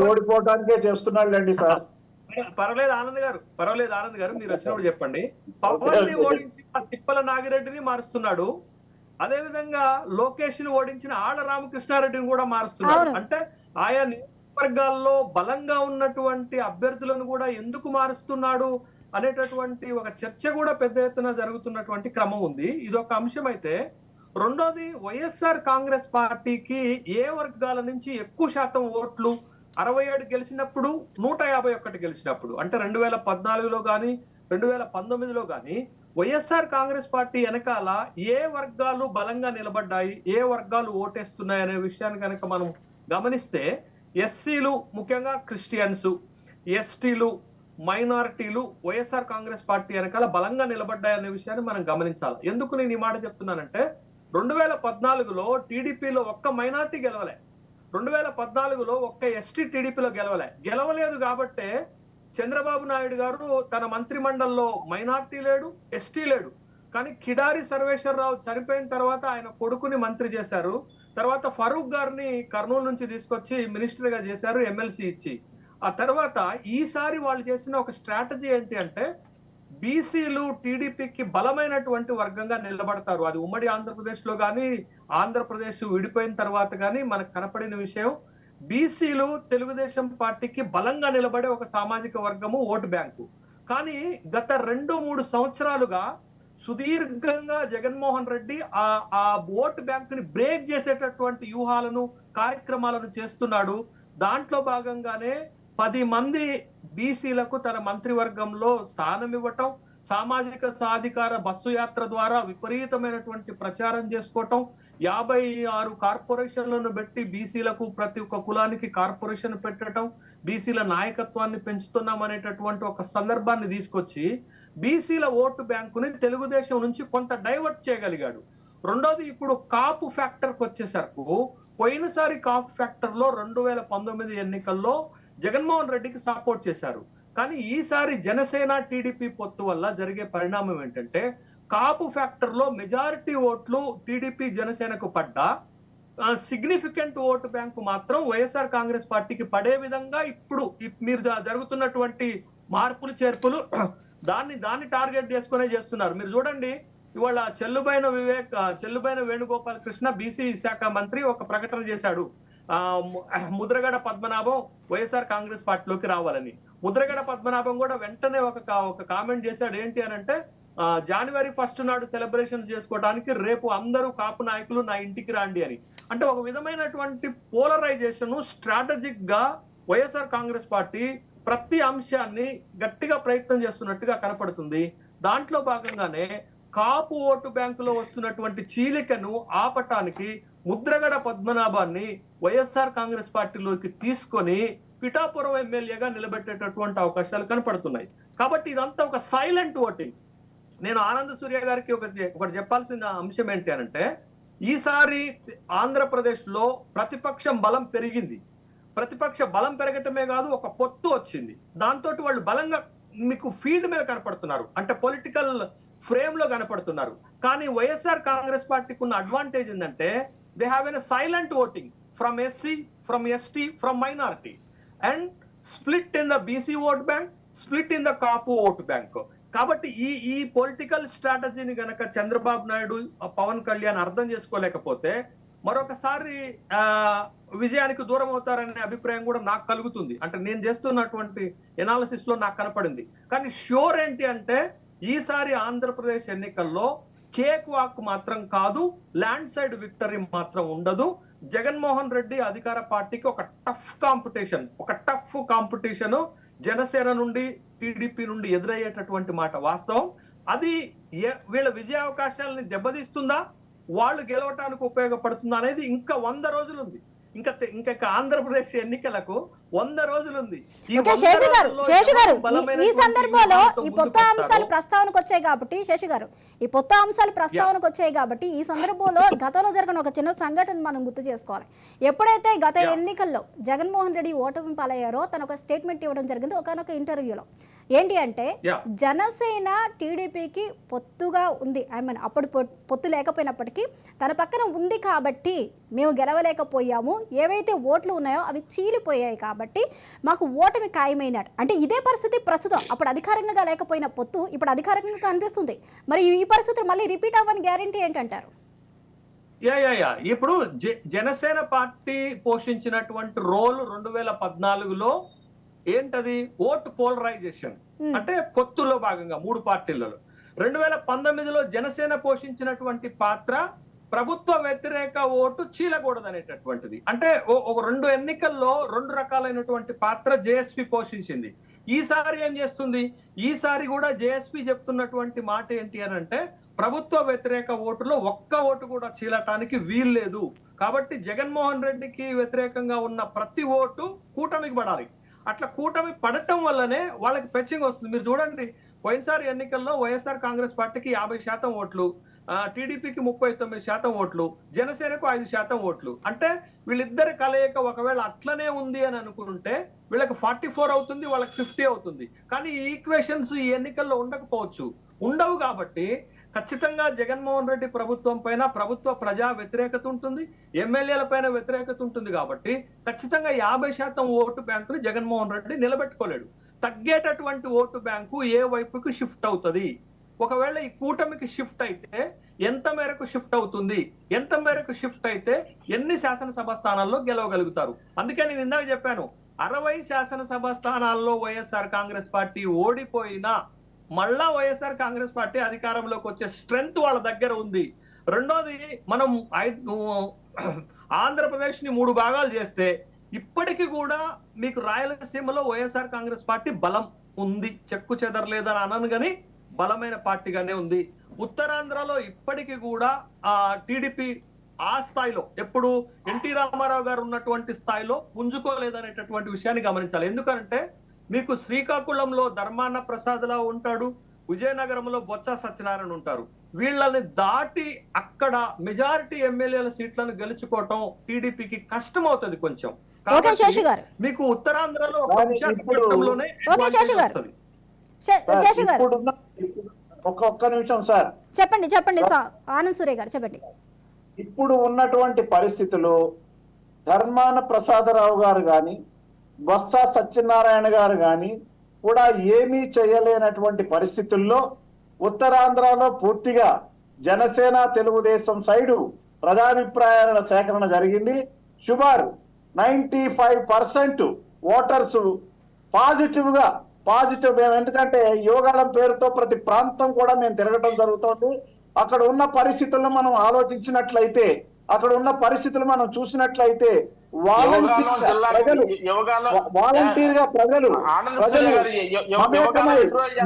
ఓడిపోవడానికే చేస్తున్నాడండి సార్. పర్వాలేదు ఆనంద్ గారు మీరు వచ్చినప్పుడు చెప్పండి. పవన్ ని ఓడించి తిప్పల నాగిరెడ్డిని మారుస్తున్నాడు, అదే విధంగా లోకేష్ ని ఓడించిన ఆళ్ల రామకృష్ణారెడ్డిని కూడా మారుస్తున్నాడు. అంటే ఆయా వర్గాల్లో బలంగా ఉన్నటువంటి అభ్యర్థులను కూడా ఎందుకు మారుస్తున్నాడు అనేటటువంటి ఒక చర్చ కూడా పెద్ద ఎత్తున జరుగుతున్నటువంటి క్రమం ఉంది. ఇదొక అంశం అయితే, రెండోది వైఎస్ఆర్ కాంగ్రెస్ పార్టీకి ఏ వర్గాల నుంచి ఎక్కువ శాతం ఓట్లు 67 గెలిచినప్పుడు, 151 గెలిచినప్పుడు, అంటే 2014లో గాని 2019లో గాని వైఎస్ఆర్ కాంగ్రెస్ పార్టీ వెనకాల ఏ వర్గాలు బలంగా నిలబడ్డాయి, ఏ వర్గాలు ఓటేస్తున్నాయి అనే విషయాన్ని కనుక మనం గమనిస్తే, ఎస్సీలు, ముఖ్యంగా క్రిస్టియన్స్, ఎస్టీలు, మైనారిటీలు వైఎస్ఆర్ కాంగ్రెస్ పార్టీ వెనకాల బలంగా నిలబడ్డాయనే విషయాన్ని మనం గమనించాలి. ఎందుకు నేను ఈ మాట చెప్తున్నానంటే, 2014లో టీడీపీలో ఒక్క మైనారిటీ గెలవలే, 2014లో ఒక్క ఎస్టీ టీడీపీలో గెలవలేదు కాబట్టే చంద్రబాబు నాయుడు గారు తన మంత్రి మండలిలో మైనారిటీ లేడు, ఎస్టీ లేడు. కానీ కిడారి సర్వేశ్వరరావు చనిపోయిన తర్వాత ఆయన కొడుకుని మంత్రి చేశారు. తర్వాత ఫరూక్ గారిని కర్నూలు నుంచి తీసుకొచ్చి మినిస్టర్ గా చేశారు, ఎమ్మెల్సీ ఇచ్చి. ఆ తర్వాత ఈసారి వాళ్ళు చేసిన ఒక స్ట్రాటజీ ఏంటి అంటే, బీసీలు టీడీపీకి బలమైనటువంటి వర్గంగా నిలబడతారు. అది ఉమ్మడి ఆంధ్రప్రదేశ్ లో కానీ, ఆంధ్రప్రదేశ్ విడిపోయిన తర్వాత కానీ మనకు కనపడిన విషయం. బీసీలు తెలుగుదేశం పార్టీకి బలంగా నిలబడే ఒక సామాజిక వర్గము, ఓటు బ్యాంకు. కానీ గత 2-3 సంవత్సరాలుగా సుదీర్ఘంగా జగన్మోహన్ రెడ్డి ఆ ఓటు బ్యాంకుని బ్రేక్ చేసేటటువంటి వ్యూహాలను, కార్యక్రమాలను చేస్తున్నాడు. దాంట్లో భాగంగానే 10 మంది బీసీలకు తన మంత్రివర్గంలో స్థానం ఇవ్వటం, సామాజిక సాధికార బస్సు యాత్ర ద్వారా విపరీతమైనటువంటి ప్రచారం చేసుకోవటం, 56 కార్పొరేషన్లను పెట్టి బీసీలకు ప్రతి ఒక్క కులానికి కార్పొరేషన్ పెట్టడం, బీసీల నాయకత్వాన్ని పెంచుతున్నాం అనేటటువంటి ఒక సందర్భాన్ని తీసుకొచ్చి బీసీల ఓటు బ్యాంకుని తెలుగుదేశం నుంచి కొంత డైవర్ట్ చేయగలిగాడు. రెండోది, ఇప్పుడు కాపు ఫ్యాక్టర్కి వచ్చేసరికి, పోయినసారి కాపు ఫ్యాక్టర్ లో 2019 ఎన్నికల్లో జగన్మోహన్ రెడ్డికి సపోర్ట్ చేశారు. కానీ ఈసారి జనసేన టీడీపీ పొత్తు వల్ల జరిగే పరిణామం ఏంటంటే, కాపు ఫ్యాక్టర్ లో మెజారిటీ ఓట్లు టీడీపీ జనసేనకు పడ్డా, సిగ్నిఫికెంట్ ఓటు బ్యాంకు మాత్రం వైఎస్ఆర్ కాంగ్రెస్ పార్టీకి పడే విధంగా ఇప్పుడు మీరు జరుగుతున్నటువంటి మార్పులు చేర్పులు దాన్ని టార్గెట్ చేసుకునే చేస్తున్నారు. మీరు చూడండి, ఇవాళ చెల్లుబైన వేణుగోపాల్ కృష్ణ బీసీ శాఖ మంత్రి ఒక ప్రకటన చేశాడు. ముద్రగడ పద్మనాభం వైఎస్ఆర్ కాంగ్రెస్ పార్టీలోకి రావాలని. ముద్రగడ పద్మనాభం కూడా వెంటనే ఒక కామెంట్ చేశాడు. ఏంటి అని అంటే, జనవరి 1 నాడు సెలబ్రేషన్ చేసుకోవడానికి రేపు అందరూ కాపు నాయకులు నా ఇంటికి రండి అని. అంటే ఒక విధమైనటువంటి పోలరైజేషన్ స్ట్రాటజిక్ గా వైఎస్ఆర్ కాంగ్రెస్ పార్టీ ప్రతి అంశాన్ని గట్టిగా ప్రయత్నం చేస్తున్నట్టుగా కనపడుతుంది. దాంట్లో భాగంగానే కాపు ఓటు బ్యాంకులో వస్తున్నటువంటి చీలికను ఆపటానికి ముద్రగడ పద్మనాభాన్ని వైఎస్ఆర్ కాంగ్రెస్ పార్టీలోకి తీసుకొని పిఠాపురం ఎమ్మెల్యేగా నిలబెట్టేటటువంటి అవకాశాలు కనపడుతున్నాయి. కాబట్టి ఇదంతా ఒక సైలెంట్ ఓటింగ్. నేను ఆనంద సూర్య గారికి ఒకటి చెప్పాల్సిన అంశం ఏంటి అనంటే, ఈసారి ఆంధ్రప్రదేశ్ లో ప్రతిపక్షం బలం పెరిగింది. ప్రతిపక్ష బలం పెరగటమే కాదు, ఒక పొత్తు వచ్చింది. దాంతో వాళ్ళు బలంగా మీకు ఫీల్డ్ మీద కనపడుతున్నారు, అంటే పొలిటికల్ ఫ్రేమ్ లో కనపడుతున్నారు. కానీ వైఎస్ఆర్ కాంగ్రెస్ పార్టీకి ఉన్న అడ్వాంటేజ్ ఏంటంటే, they have an silent voting from SC, from ST, from minority, and split in the BC vote bank, split in the Kapu vote bank. కాబట్టి ఈ పొలిటికల్ స్ట్రాటజీని గనక చంద్రబాబు నాయుడు, పవన్ కళ్యాణ్ అర్థం చేసుకోలేకపోతే మరొకసారి విజయానికి దూరం అవుతారనే అభిప్రాయం కూడా నాకు కలుగుతుంది. అంటే నేను చేస్తున్నటువంటి ఎనాలిసిస్ లో నాకు కనపడింది. కానీ ష్యూర్ ఏంటి అంటే, ఈసారి ఆంధ్రప్రదేశ్ ఎన్నికల్లో కేక్ వాక్ మాత్రం కాదు, ల్యాండ్ సైడ్ విక్టరీ మాత్రం ఉండదు. జగన్మోహన్ రెడ్డి అధికార పార్టీకి ఒక టఫ్ కాంపిటీషన్ జనసేన నుండి, టీడీపీ నుండి ఎదురయ్యేటటువంటి మాట వాస్తవం. అది వీళ్ళ విజయ అవకాశాలని దెబ్బతీస్తుందా, వాళ్ళు గెలవటానికి ఉపయోగపడుతుందా అనేది ఇంకా 100 రోజులు ఉంది. ఇంకా ఆంధ్రప్రదేశ్ ఎన్నికలకు 100 రోజులు ఉంది. శేషు గారు, ఈ సందర్భంలో ఈ కొత్త అంశాలు ప్రస్తావనకు వచ్చాయి కాబట్టి, ఈ సందర్భంలో గతంలో జరిగిన ఒక చిన్న సంఘటన మనం గుర్తు చేసుకోవాలి. ఎప్పుడైతే గత ఎన్నికల్లో జగన్మోహన్ రెడ్డి ఓటమి పాలయ్యారో, తన ఒక స్టేట్మెంట్ ఇవ్వడం జరిగింది ఒకనొక ఇంటర్వ్యూలో. ఏంటి అంటే, జనసేన టీడీపీకి పొత్తుగా ఉంది, అప్పుడు పొత్తు లేకపోయినప్పటికీ తన పక్కన ఉంది కాబట్టి మేము గెలవలేకపోయాము, ఏవైతే ఓట్లు ఉన్నాయో అవి చీలిపోయాయి కాబట్టి మాకు ఓటమి ఖాయమైందట. అంటే ఇదే పరిస్థితి ప్రస్తుతం. అప్పుడు అధికారికంగా లేకపోయిన పొత్తు ఇప్పుడు అధికారికంగా కనిపిస్తుంది. మరి ఈ పరిస్థితులు మళ్ళీ రిపీట్ అవ్వని గ్యారంటీ ఏంటంటారు? ఇప్పుడు జనసేన పార్టీ పోషించినటువంటి రోల్ 2014లో ఏంటది? Vote polarisation. అంటే పొత్తులో భాగంగా 3 పార్టీలలో. 2019లో జనసేన పోషించినటువంటి పాత్ర ప్రభుత్వ వ్యతిరేక ఓటు చీలకూడదు అనేటటువంటిది. అంటే ఒక 2 ఎన్నికల్లో 2 రకాలైనటువంటి పాత్ర జేఎస్పీ పోషించింది. ఈసారి ఏం చేస్తుంది? ఈసారి కూడా జేఎస్పీ చెప్తున్నటువంటి మాట ఏంటి అని అంటే, ప్రభుత్వ వ్యతిరేక ఓటులో ఒక్క ఓటు కూడా చీలటానికి వీల్లేదు. కాబట్టి జగన్మోహన్ రెడ్డికి వ్యతిరేకంగా ఉన్న ప్రతి ఓటు కూటమికి పడాలి. అట్లా కూటమి పడటం వల్లనే వాళ్ళకి పెచ్చింగ్ వస్తుంది. మీరు చూడండి, పోయినసారి ఎన్నికల్లో వైఎస్ఆర్ కాంగ్రెస్ పార్టీకి 50% ఓట్లు, టీడీపీకి 39% ఓట్లు, జనసేనకు 5% ఓట్లు. అంటే వీళ్ళిద్దరి కలయిక ఒకవేళ అట్లనే ఉంది అని అనుకుంటే వీళ్ళకి 44 అవుతుంది, వాళ్ళకి 50 అవుతుంది. కానీ ఈ ఈక్వేషన్స్ ఈ ఎన్నికల్లో ఉండవు. కాబట్టి ఖచ్చితంగా జగన్మోహన్ రెడ్డి ప్రభుత్వం పైన ప్రభుత్వ ప్రజా వ్యతిరేకత ఉంటుంది, ఎమ్మెల్యేల పైన వ్యతిరేకత ఉంటుంది. కాబట్టి ఖచ్చితంగా 50% ఓటు బ్యాంకుని జగన్మోహన్ రెడ్డి నిలబెట్టుకోలేడు. తగ్గేటటువంటి ఓటు బ్యాంకు ఏ వైపుకి షిఫ్ట్ అవుతుంది? ఒకవేళ ఈ కూటమికి షిఫ్ట్ అయితే ఎంత మేరకు షిఫ్ట్ అవుతుంది? ఎంత మేరకు షిఫ్ట్ అయితే ఎన్ని శాసనసభ స్థానాల్లో గెలవగలుగుతారు? అందుకే నేను ఇందాక చెప్పాను, 60 శాసనసభ స్థానాల్లో వైఎస్ఆర్ కాంగ్రెస్ పార్టీ ఓడిపోయినా మళ్ళా వైఎస్ఆర్ కాంగ్రెస్ పార్టీ అధికారంలోకి వచ్చే స్ట్రెంగ్త్ వాళ్ళ దగ్గర ఉంది. రెండోది, మనం ఆంధ్రప్రదేశ్ ని 3 భాగాలు చేస్తే ఇప్పటికీ కూడా మీకు రాయలసీమలో వైఎస్ఆర్ కాంగ్రెస్ పార్టీ బలం ఉంది, చెక్కు చెదరలేదని అనను కానీ బలమైన పార్టీగానే ఉంది. ఉత్తరాంధ్రలో ఇప్పటికీ కూడా టీడీపీ ఆ స్థాయిలో, ఎప్పుడు ఎన్టీ రామారావు గారు ఉన్నటువంటి స్థాయిలో పుంజుకోలేదనేటటువంటి విషయాన్ని గమనించాలి. ఎందుకంటే మీకు శ్రీకాకుళంలో ధర్మాన ప్రసాద్లా ఉంటాడు, విజయనగరంలో బొత్స సత్యనారాయణ ఉంటారు. వీళ్ళని దాటి అక్కడ మెజారిటీ ఎమ్మెల్యేల సీట్లను గెలుచుకోవటం టీడీపీకి కష్టం అవుతుంది కొంచెం. మీకు ఉత్తరాంధ్రలో ఒక్క నిమిషం సార్, చెప్పండి ఆనంద్ సూర్య గారు చెప్పండి. ఇప్పుడు ఉన్నటువంటి పరిస్థితులు ధర్మాన ప్రసాదరావు గారు గాని, బొత్స సత్యనారాయణ గారు గాని కూడా ఏమీ చేయలేనటువంటి పరిస్థితుల్లో ఉత్తరాంధ్రలో పూర్తిగా జనసేన తెలుగుదేశం సైడు ప్రజాభిప్రాయాల సేకరణ జరిగింది. సుమారు 95% ఓటర్స్ పాజిటివ్ మేము, ఎందుకంటే యోగాలం పేరుతో ప్రతి ప్రాంతం కూడా మేము తిరగటం జరుగుతోంది. అక్కడ ఉన్న పరిస్థితులను మనం ఆలోచించినట్లయితే, అక్కడ ఉన్న పరిస్థితులు మనం చూసినట్లయితే వాలంటీర్ గా ప్రజలు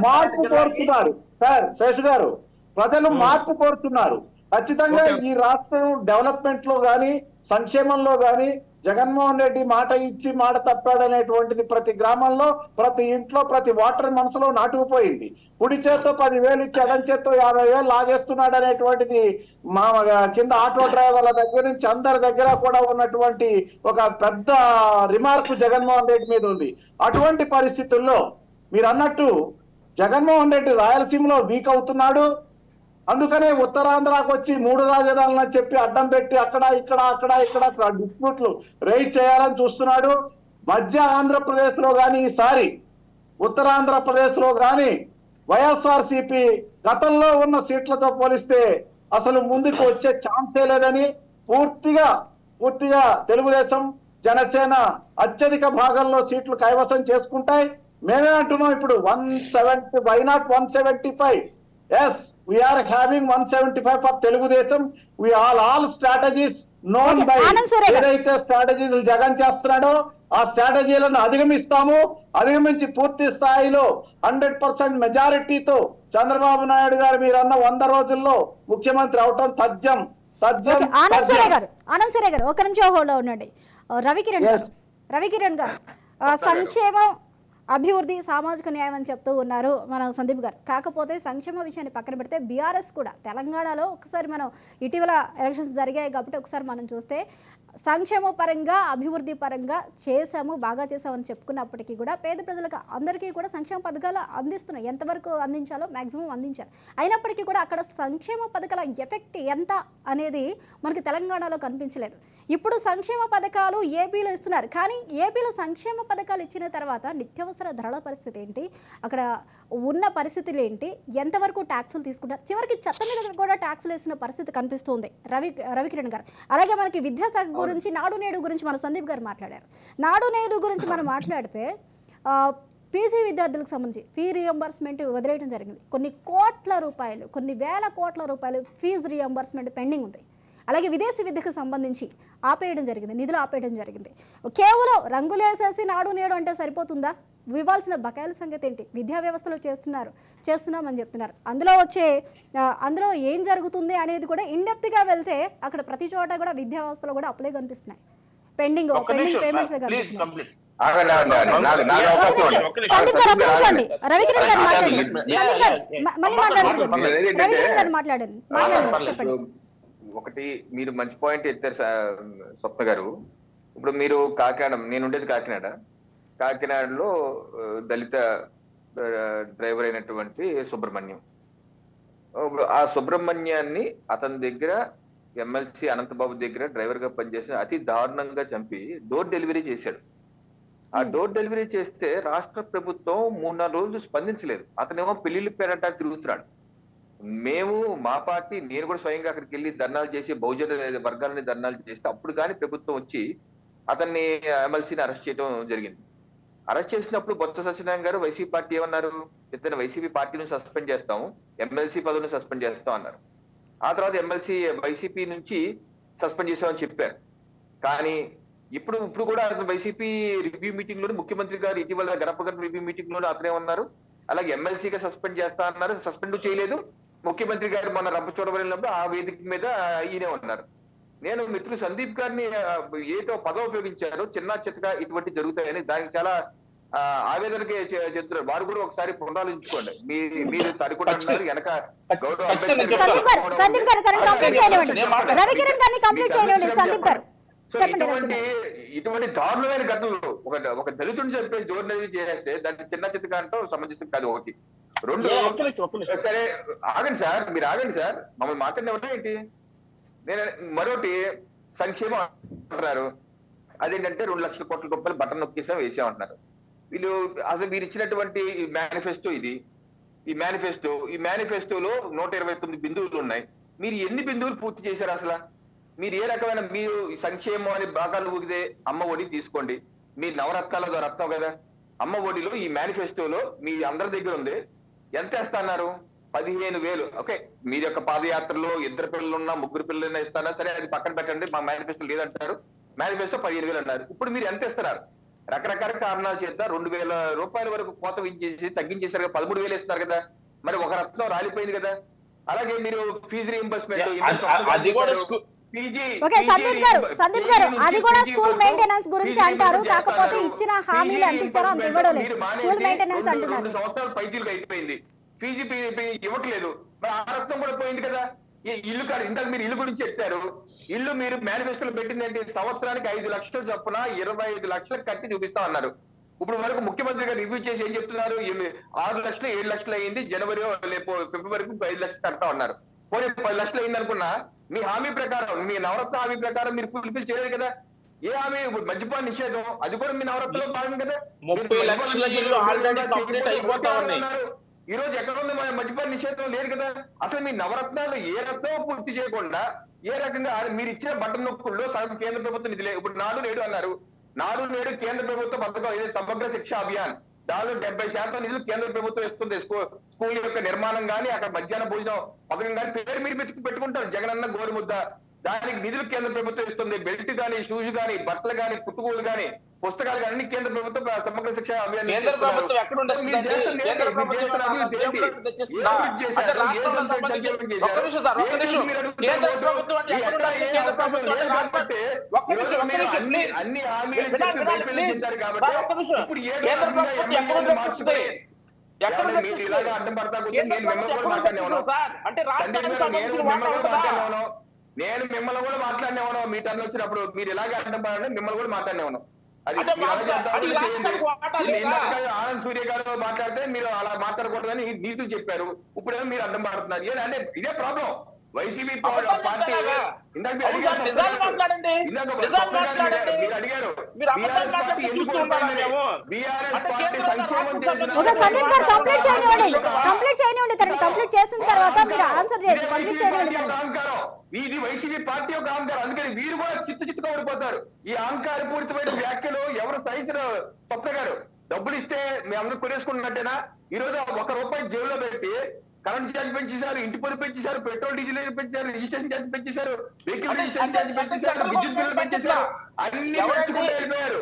మార్పు కోరుతున్నారు. సార్ శేషు గారు, ప్రజలు మార్పు కోరుతున్నారు. ఖచ్చితంగా ఈ రాష్ట్రం డెవలప్మెంట్ లో గాని సంక్షేమంలో గాని జగన్మోహన్ రెడ్డి మాట ఇచ్చి మాట తప్పాడనేటువంటిది ప్రతి గ్రామంలో, ప్రతి ఇంట్లో, ప్రతి ఓటర్ మనసులో నాటుకుపోయింది. కుడి చేత్తో 10,000 ఇచ్చి ఎడం చేత్తో 50,000 లాగేస్తున్నాడు అనేటువంటిది మా కింద ఆటో డ్రైవర్ల దగ్గర నుంచి అందరి దగ్గర కూడా ఉన్నటువంటి ఒక పెద్ద రిమార్క్ జగన్మోహన్ రెడ్డి మీద ఉంది. అటువంటి పరిస్థితుల్లో మీరు అన్నట్టు జగన్మోహన్ రెడ్డి రాయలసీమలో వీక్ అవుతున్నాడు. అందుకనే ఉత్తరాంధ్రకు వచ్చి 3 రాజధానులని చెప్పి అడ్డం పెట్టి అక్కడ డిస్ప్యూట్లు రైజ్ చేయాలని చూస్తున్నాడు. మధ్య ఆంధ్రప్రదేశ్ లో గాని ఈసారి ఉత్తరాంధ్రప్రదేశ్ లో గాని వైఎస్ఆర్సీపీ గతంలో ఉన్న సీట్లతో పోలిస్తే అసలు ముందుకు వచ్చే ఛాన్సే లేదని పూర్తిగా తెలుగుదేశం జనసేన అత్యధిక భాగంలో సీట్లు కైవసం చేసుకుంటాయి. మేమే అంటున్నాం ఇప్పుడు 170, why not 175? Yes, we are having 175 for Telugudesam. We all strategies known by ఏదైతే స్ట్రాటజీలు జగన్ చేస్తున్నాడో ఆ స్ట్రాటజీలను అధిగమించి పూర్తి స్థాయిలో 100% మెజారిటీతో చంద్రబాబు నాయుడు గారు మీరు అన్న 100 రోజుల్లో ముఖ్యమంత్రి అవటం తథ్యం. ఆనంద్ సరే గారు, ఒక నిమిషం హోల్డ్ ఉండండి. రవికిరణ్ గారు సంక్షేమం, అభివృద్ధి, సామాజిక న్యాయం అని చెప్తూ ఉన్నారు మన సందీప్ గారు. కాకపోతే సంక్షేమ విషయాన్ని పక్కన పెడితే బీఆర్ఎస్ కూడా తెలంగాణలో ఒకసారి మనం ఇటీవల ఎలక్షన్స్ జరిగాయి కాబట్టి ఒకసారి మనం చూస్తే సంక్షేమ పరంగా, అభివృద్ధి పరంగా బాగా చేసామని చెప్పుకున్నప్పటికీ కూడా పేద ప్రజలకు అందరికీ కూడా సంక్షేమ పథకాలు అందిస్తున్నాయి. ఎంతవరకు అందించాలో మ్యాక్సిమం అందించారు. అయినప్పటికీ కూడా అక్కడ సంక్షేమ పథకాల ఎఫెక్ట్ ఎంత అనేది మనకి తెలంగాణలో కనిపించలేదు. ఇప్పుడు సంక్షేమ పథకాలు ఏపీలో ఇస్తున్నారు, కానీ ఏపీలో సంక్షేమ పథకాలు ఇచ్చిన తర్వాత నిత్యావసర ధరల పరిస్థితి ఏంటి, అక్కడ ఉన్న పరిస్థితులు ఏంటి, ఎంతవరకు ట్యాక్సులు తీసుకుంటారు, చివరికి చెత్త మీద కూడా ట్యాక్సులు వేసిన పరిస్థితి కనిపిస్తుంది రవికిరణ్ గారు. అలాగే మనకి విద్యాశాఖ గురించి, నాడు నేడు గురించి మన సందీప్ గారు మాట్లాడారు. నాడు నేడు గురించి మనం మాట్లాడితే పీజీ విద్యార్థులకు సంబంధించి ఫీ రియంబర్స్మెంట్ వదిలేయడం జరిగింది. కొన్ని వేల కోట్ల రూపాయలు ఫీజు రియంబర్స్మెంట్ పెండింగ్ ఉంది. అలాగే విదేశీ విద్యకు సంబంధించి నిధులు ఆపేయడం జరిగింది. కేవలం రంగులేసేసి నాడు నేడు అంటే సరిపోతుందా? ఇవ్వాల్సిన బకాయిల సంగతి ఏంటి? విద్యా వ్యవస్థలో చేస్తున్నామని చెప్తున్నారు. అందులో ఏం జరుగుతుంది అనేది కూడా ఇన్డెప్త్గా వెళ్తే అక్కడ ప్రతి చోట కూడా విద్యా వ్యవస్థలో కూడా అప్పులే కనిపిస్తున్నాయి. పెండింగ్ పేమెంట్స్ కనిపిస్తున్నాయి. ఒకటి మీరు మంచి పాయింట్ ఎత్తారు స్వప్న గారు. ఇప్పుడు మీరు కాకినాడ, నేను ఉండేది కాకినాడలో దళిత డ్రైవర్ అయినటువంటి సుబ్రహ్మణ్యం. ఆ సుబ్రహ్మణ్యాన్ని అతని దగ్గర ఎమ్మెల్సీ అనంతబాబు దగ్గర డ్రైవర్ గా పనిచేసి అతి దారుణంగా చంపి డోర్ డెలివరీ చేశాడు. ఆ డోర్ డెలివరీ చేస్తే రాష్ట్ర ప్రభుత్వం 3-4 రోజులు స్పందించలేదు. అతనేమో పెళ్లిళ్ళు పేరట తిరుగుతున్నాడు. మేము మా పార్టీ, నేను కూడా స్వయంగా అక్కడికి వెళ్ళి ధర్నాలు చేసి బహుజన వర్గాలని ధర్నాలు చేస్తే అప్పుడు కానీ ప్రభుత్వం వచ్చి అతన్ని ఎమ్మెల్సీని అరెస్ట్ చేయడం జరిగింది. అరెస్ట్ చేసినప్పుడు బొత్స సత్యనారాయణ గారు వైసీపీ పార్టీ ఏమన్నారు, ఇతను వైసీపీ పార్టీని సస్పెండ్ చేస్తాం, ఎమ్మెల్సీ పదవిని సస్పెండ్ చేస్తాం అన్నారు. ఆ తర్వాత వైసీపీ నుంచి సస్పెండ్ చేసామని చెప్పారు. కానీ ఇప్పుడు కూడా వైసీపీ రివ్యూ మీటింగ్ లోనే ముఖ్యమంత్రి గారు ఇటీవల గడప రివ్యూ మీటింగ్ లోనే అతనే ఉన్నారు. అలాగే ఎమ్మెల్సీగా సస్పెండ్ చేస్తా అన్నారు, సస్పెండ్ చేయలేదు. ముఖ్యమంత్రి గారు మన రంపచోడవరంలో ఆ వేదిక మీద ఈయనే ఉన్నారు. నేను మిత్రులు సందీప్ గారిని ఏదో పదం ఉపయోగించారో చిన్న చిత్తగా ఇటువంటి జరుగుతాయని దానికి చాలా ఆవేదనకి చెప్తున్నారు. వారు కూడా ఒకసారి పునరాలోచించుకోండి. మీరు తడికుండా ఉన్నారు వెనక ఇటువంటి దారుణమైన ఘటనలు ఒక దళితుడిని చెప్పేసి జోర్నరీ చేస్తే దాన్ని చిన్న చిత్తగా అంటాం సమంజసం కాదు. ఒకటి. రెండు, సరే ఆగండి సార్, మీరు ఆగండి సార్, మమ్మల్ని మాట్లాడిన ఏంటి. నేను మరొకటి సంక్షేమం అంటున్నారు, అదేంటంటే 2 లక్షల కోట్ల రూపాయలు బటన్ నొక్కేసాం వేసామంటున్నారు. వీరు ఇచ్చినటువంటి మేనిఫెస్టో ఇది. ఈ మేనిఫెస్టోలో 129 బిందువులు ఉన్నాయి. మీరు ఎన్ని బిందువులు పూర్తి చేశారు అసలు? మీరు ఏ రకమైన మీరు సంక్షేమం అని బాగాలు ఊగితే అమ్మ ఒడి తీసుకోండి, మీ నవరత్నాల రత్నం కదా. అమ్మ ఒడిలో ఈ మేనిఫెస్టోలో మీ అందరి దగ్గర ఉంది, ఎంత వేస్తున్నారు? 15,000. ఓకే, మీరు యొక్క పాదయాత్రలో 2 పిల్లలున్నా 3 పిల్లలున్నా ఇస్తారా? సరే, అది పక్కన పెట్టండి, మా మేనిఫెస్టో లేదంటారు. మేనిఫెస్టో 15,000 అన్నారు. ఇప్పుడు మీరు ఎంత ఇస్తున్నారు? రకరకాల కారణాల చేత 2,000 రూపాయల వరకు కోత వించేసి తగ్గించేశారు కదా, 13,000 ఇస్తారు కదా. మరి ఒక రత్నం రాలిపోయింది కదా. అలాగే మీరు ఫీజు రీయింబర్స్మెంట్ అది కూడా ఓకే సందీప్ గారు అది కూడా స్కూల్ మెయింటెనెన్స్ గురించి అంటారు. కాకపోతే ఇచ్చిన హామీలు ఎంత ఇచ్చారో అంత ఇవ్వడం లేదు. స్కూల్ మెయింటెనెన్స్ అంటున్నారు. 2 సంవత్సరాలు పైచీలకు అయిపోయింది, ఫీజు ఇవ్వట్లేదు. మరి ఆ రత్నం కూడా పోయింది కదా. ఇల్లు కాదు, ఇంతకు మీరు ఇల్లు గురించి చెప్పారు. ఇల్లు మీరు మేనిఫెస్టోలో పెట్టిందంటే సంవత్సరానికి 5 లక్షలు చొప్పున 25 లక్షలకు కట్టి చూపిస్తా అన్నారు. ఇప్పుడు వరకు ముఖ్యమంత్రి గారు రివ్యూ చేసి ఏం చెప్తున్నారు? 6 లక్షలు 7 లక్షలు అయింది, జనవరి ఫిబ్రవరికి 5 లక్షలు కడతా ఉన్నారు. పోనీ 10 లక్షలు అయింది అనుకున్నా, మీ హామీ ప్రకారం, మీ నవరత్న హామీ ప్రకారం మీరు ఫుల్ఫిల్ చేయలేదు కదా. ఏ హామీ? మద్యపాన నిషేధం, అది కూడా మీ నవరత్నంలో భాగం కదా. 30 లక్షల ఇల్లు ఆల్రెడీ కంప్లీట్ అయిపోతా ఉన్నాయి. ఈ రోజు ఎక్కడ ఉంది మద్యపాన నిషేధం? లేదు కదా. అసలు మీ నవరత్నాలు ఏ రత్నం పూర్తి చేయకుండా ఏ రకంగా మీరు ఇచ్చిన బటన్ నొక్కుల్లో సగం కేంద్ర ప్రభుత్వం నిధులే. ఇప్పుడు 4-7 అన్నారు. 4-7 కేంద్ర ప్రభుత్వ పథకం, ఇది సమగ్ర శిక్ష అభియాన్. దానిలో 70% నిధులు కేంద్ర ప్రభుత్వం ఇస్తుంది. స్కూల్ యొక్క నిర్మాణం కానీ, అక్కడ మధ్యాహ్న భోజనం పథకం కానీ పేరు మీరు పెట్టుకుంటారు, జగనన్న గోరుముద్ద. దానికి నిధులు కేంద్ర ప్రభుత్వం ఇస్తుంది. బెల్ట్ కానీ, షూస్ కానీ, బట్టలు కానీ, పుట్టుకోలు కానీ, పుస్తకాలు కానీ అన్ని కేంద్ర ప్రభుత్వం సమగ్ర శిక్ష అభియాన్. కేంద్ర ప్రభుత్వం ఎక్కడ ఉండేది? కేంద్ర ప్రభుత్వం అన్ని హామీలు చేశారు కాబట్టి ఇప్పుడు ఇలాగా అడ్డం పడతా నేను మిమ్మల్ని కూడా మాట్లాడినేవాను. నేను మిమ్మల్ని కూడా మాట్లాడినేవాను. మీ టర్న్ వచ్చినప్పుడు మీరు ఇలాగే అడ్డం పడండి, మిమ్మల్ని కూడా మాట్లాడినేవాను. అది ఆనంద్ సూర్య గారు మాట్లాడితే మీరు అలా మాట్లాడకూడదని నీతులు చెప్పారు. ఇప్పుడేమో మీరు అడ్డం పడుతున్నారు. అంటే ఇదే ప్రాబ్లం. వైసీపీ పార్టీ ఇందాక మీరు అడిగారు సందీప్ గారు కంప్లీట్ చేయనివ్వండి. తనని కంప్లీట్ చేసిన తర్వాత మీరు ఆన్సర్ చేయొచ్చు. కంప్లీట్ చేయనివ్వండి. ఇది వైసీపీ పార్టీ యొక్క అహంకారం. అందుకని వీరు కూడా చిత్తుగా ఓడిపోతారు. ఈ అహంకారపూరితమైన వ్యాఖ్యలు ఎవరు సహించిన స్వప్న గారు? డబ్బులు ఇస్తే మేము అందరూ కొనేసుకున్నట్టేనా? ఈ రోజు 1 రూపాయి జేబులో పెట్టి కరెంట్ ఛార్జ్ పెంచేశారు, ఇంటి పన్ను పెంచేశారు, పెట్రోల్ డీజిల్ పెంచారు, రిజిస్ట్రేషన్ ఛార్జ్ పెంచేశారు, వెహికల్ రిజిస్ట్రేషన్ ఛార్జ్ పెంచేశారు, విద్యుత్ బిల్లు పెంచేశారు, అన్ని పెంచుకుంటూ వెళ్ళిపోయారు.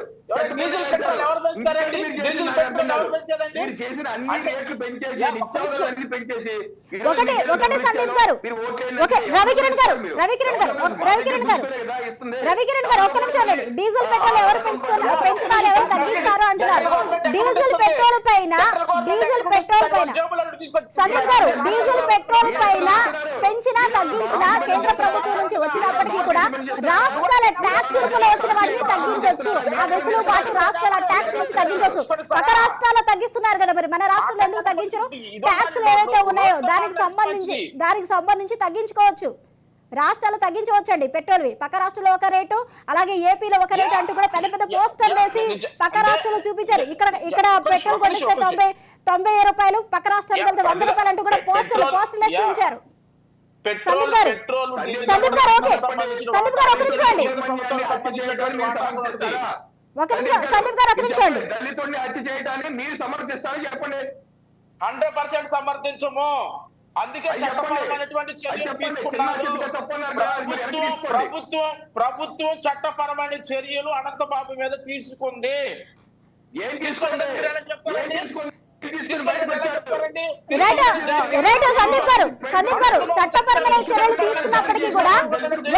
మీరు చేసిన అన్ని రేట్లు పెంచేసి, నిత్యావసరాలు అన్ని పెంచేసి ఒకటి సందీప్ గారు, రవికిరణ్ గారు ఒక్క నిమిషం అండి. డీజిల్ పెట్రోల్ ఎవరు పెంచుతారు, ఎవరు తగ్గిస్తారు అంటున్నారు. డీజిల్ పెట్రోల్ పైన సందీప్ గారు, డీజిల్ పెట్రోల్ పైన పెంచినా తగ్గించినా కేంద్ర ప్రభుత్వం నుంచి వచ్చినప్పటికీ కూడా రాష్ట్రాల ట్యాక్స్ రూపంలో వచ్చిన వాటిని తగ్గించవచ్చు. ఆ వెసులుబాటు రాష్ట్రాల ట్యాక్స్ నుంచి తగ్గించవచ్చు. పక్క రాష్ట్రాల్లో తగ్గిస్తున్నారు కదా, మరి మన రాష్ట్రంలో ఎందుకు తగ్గించరు? ట్యాక్స్ ఏవైతే ఉన్నాయో దానికి సంబంధించి తగ్గించుకోవచ్చు. రాష్ట్రాలు తగ్గించవచ్చండి పెట్రోల్వి. పక్క రాష్ట్రంలో ఒక రేటు, అలాగే ఏపీలో ఒక రేటు అంటూ కూడా పెద్ద పెద్ద పోస్టర్లు వేసి పక్క రాష్ట్రంలో చూపించారు. ఇక్కడ పెట్రోల్ కొనిస్తే 90 రూపాయలు, పక్క రాష్ట్రానికి వెళ్తే 100 రూపాయలు అంటూ కూడా పోస్టర్లు వేసి ఉంచారు. సందీప్ గారు ఓకే. సందీప్ గారు ఒక నిమిషం అండి. సందీప్ గారు ఒక నిమిషం అండి. దళితుడిని హత్య చేయడాన్ని మీరు సమర్థిస్తారని చెప్పండి. 100% సమర్థించము. అందుకే చట్టపరమైనటువంటి చర్యలు తీసుకున్నారు ప్రభుత్వం. చట్టపరమైన చర్యలు అనంతబాబు మీద తీసుకుంది. ఏం తీసుకోండి? సందీప్ గారు చట్టపరమైన చర్యలు తీసుకున్నప్పటికీ కూడా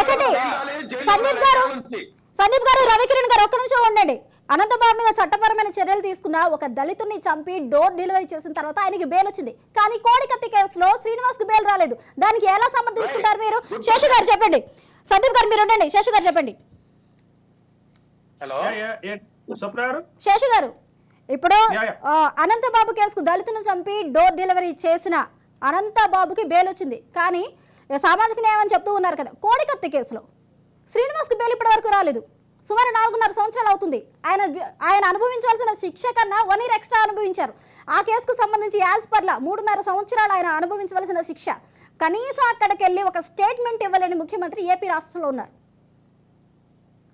ఒకటి సందీప్ గారు రవికిరణ్ గారు ఒక్క నిమిషం ఉండండి. అనంతబాబు మీద చట్టపరమైన చర్యలు తీసుకున్న ఒక దళితుడిని చంపి డోర్ డెలివరీ చేసిన తర్వాత ఆయనకి బెయిల్ వచ్చింది. కానీ కోడికత్తి కేసులో శ్రీనివాస్ కి బెయిల్ రాలేదు. దానికి ఎలా సమర్థించుకుంటారు మీరు? శేషు గారు చెప్పండి. సందీప్ గారు మీరు ఉండండి. శేషు గారు చెప్పండి. శేషు గారు, ఇప్పుడు అనంతబాబు కేసుకు దళితులను చంపి డోర్ డెలివరీ చేసిన అనంతబాబుకి బెయిల్ వచ్చింది. కానీ సామాజిక న్యాయం అని చెప్తూ ఉన్నారు కదా. కోడికత్తి కేసులో శ్రీనివాస్ కి బెయిల్ ఇప్పటి వరకు రాలేదు. సుమారు 4.5 సంవత్సరాలు అవుతుంది. ఆయన అనుభవించాల్సిన శిక్ష కన్నా 1 year ఎక్స్ట్రా అనుభవించారు. ఆ కేసుకు సంబంధించి యాజ్ పర్లా 3.5 సంవత్సరాలు ఆయన అనుభవించవలసిన శిక్ష. కనీసం అక్కడికి వెళ్ళి ఒక స్టేట్మెంట్ ఇవ్వలేని ముఖ్యమంత్రి ఏపీ రాష్ట్రంలో ఉన్నారు.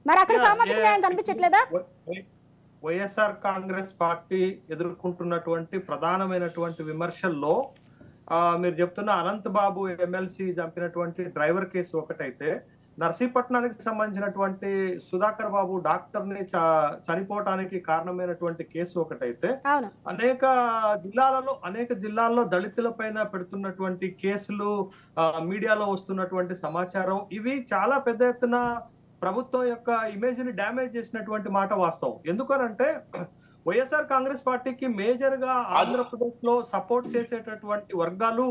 మరి అక్కడ సామాజిక న్యాయం కనిపించట్లేదా? వైఎస్ఆర్ కాంగ్రెస్ పార్టీ ఎదుర్కొంటున్నటువంటి ప్రధానమైనటువంటి విమర్శల్లో మీరు చెప్తున్న అనంత్ బాబు ఎమ్మెల్సీ చంపినటువంటి డ్రైవర్ కేసు ఒకటైతే, నర్సీపట్నానికి సంబంధించినటువంటి సుధాకర్ బాబు డాక్టర్ని చనిపోవటానికి కారణమైనటువంటి కేసు ఒకటైతే, అనేక జిల్లాల్లో దళితుల పైన పెడుతున్నటువంటి కేసులు, మీడియాలో వస్తున్నటువంటి సమాచారం, ఇవి చాలా పెద్ద ఎత్తున ప్రభుత్వం యొక్క ఇమేజ్ ని డ్యామేజ్ చేసినటువంటి మాట వాస్తవం. ఎందుకనంటే వైఎస్ఆర్ కాంగ్రెస్ పార్టీకి మేజర్ గా ఆంధ్రప్రదేశ్ లో సపోర్ట్ చేసేటటువంటి వర్గాలు,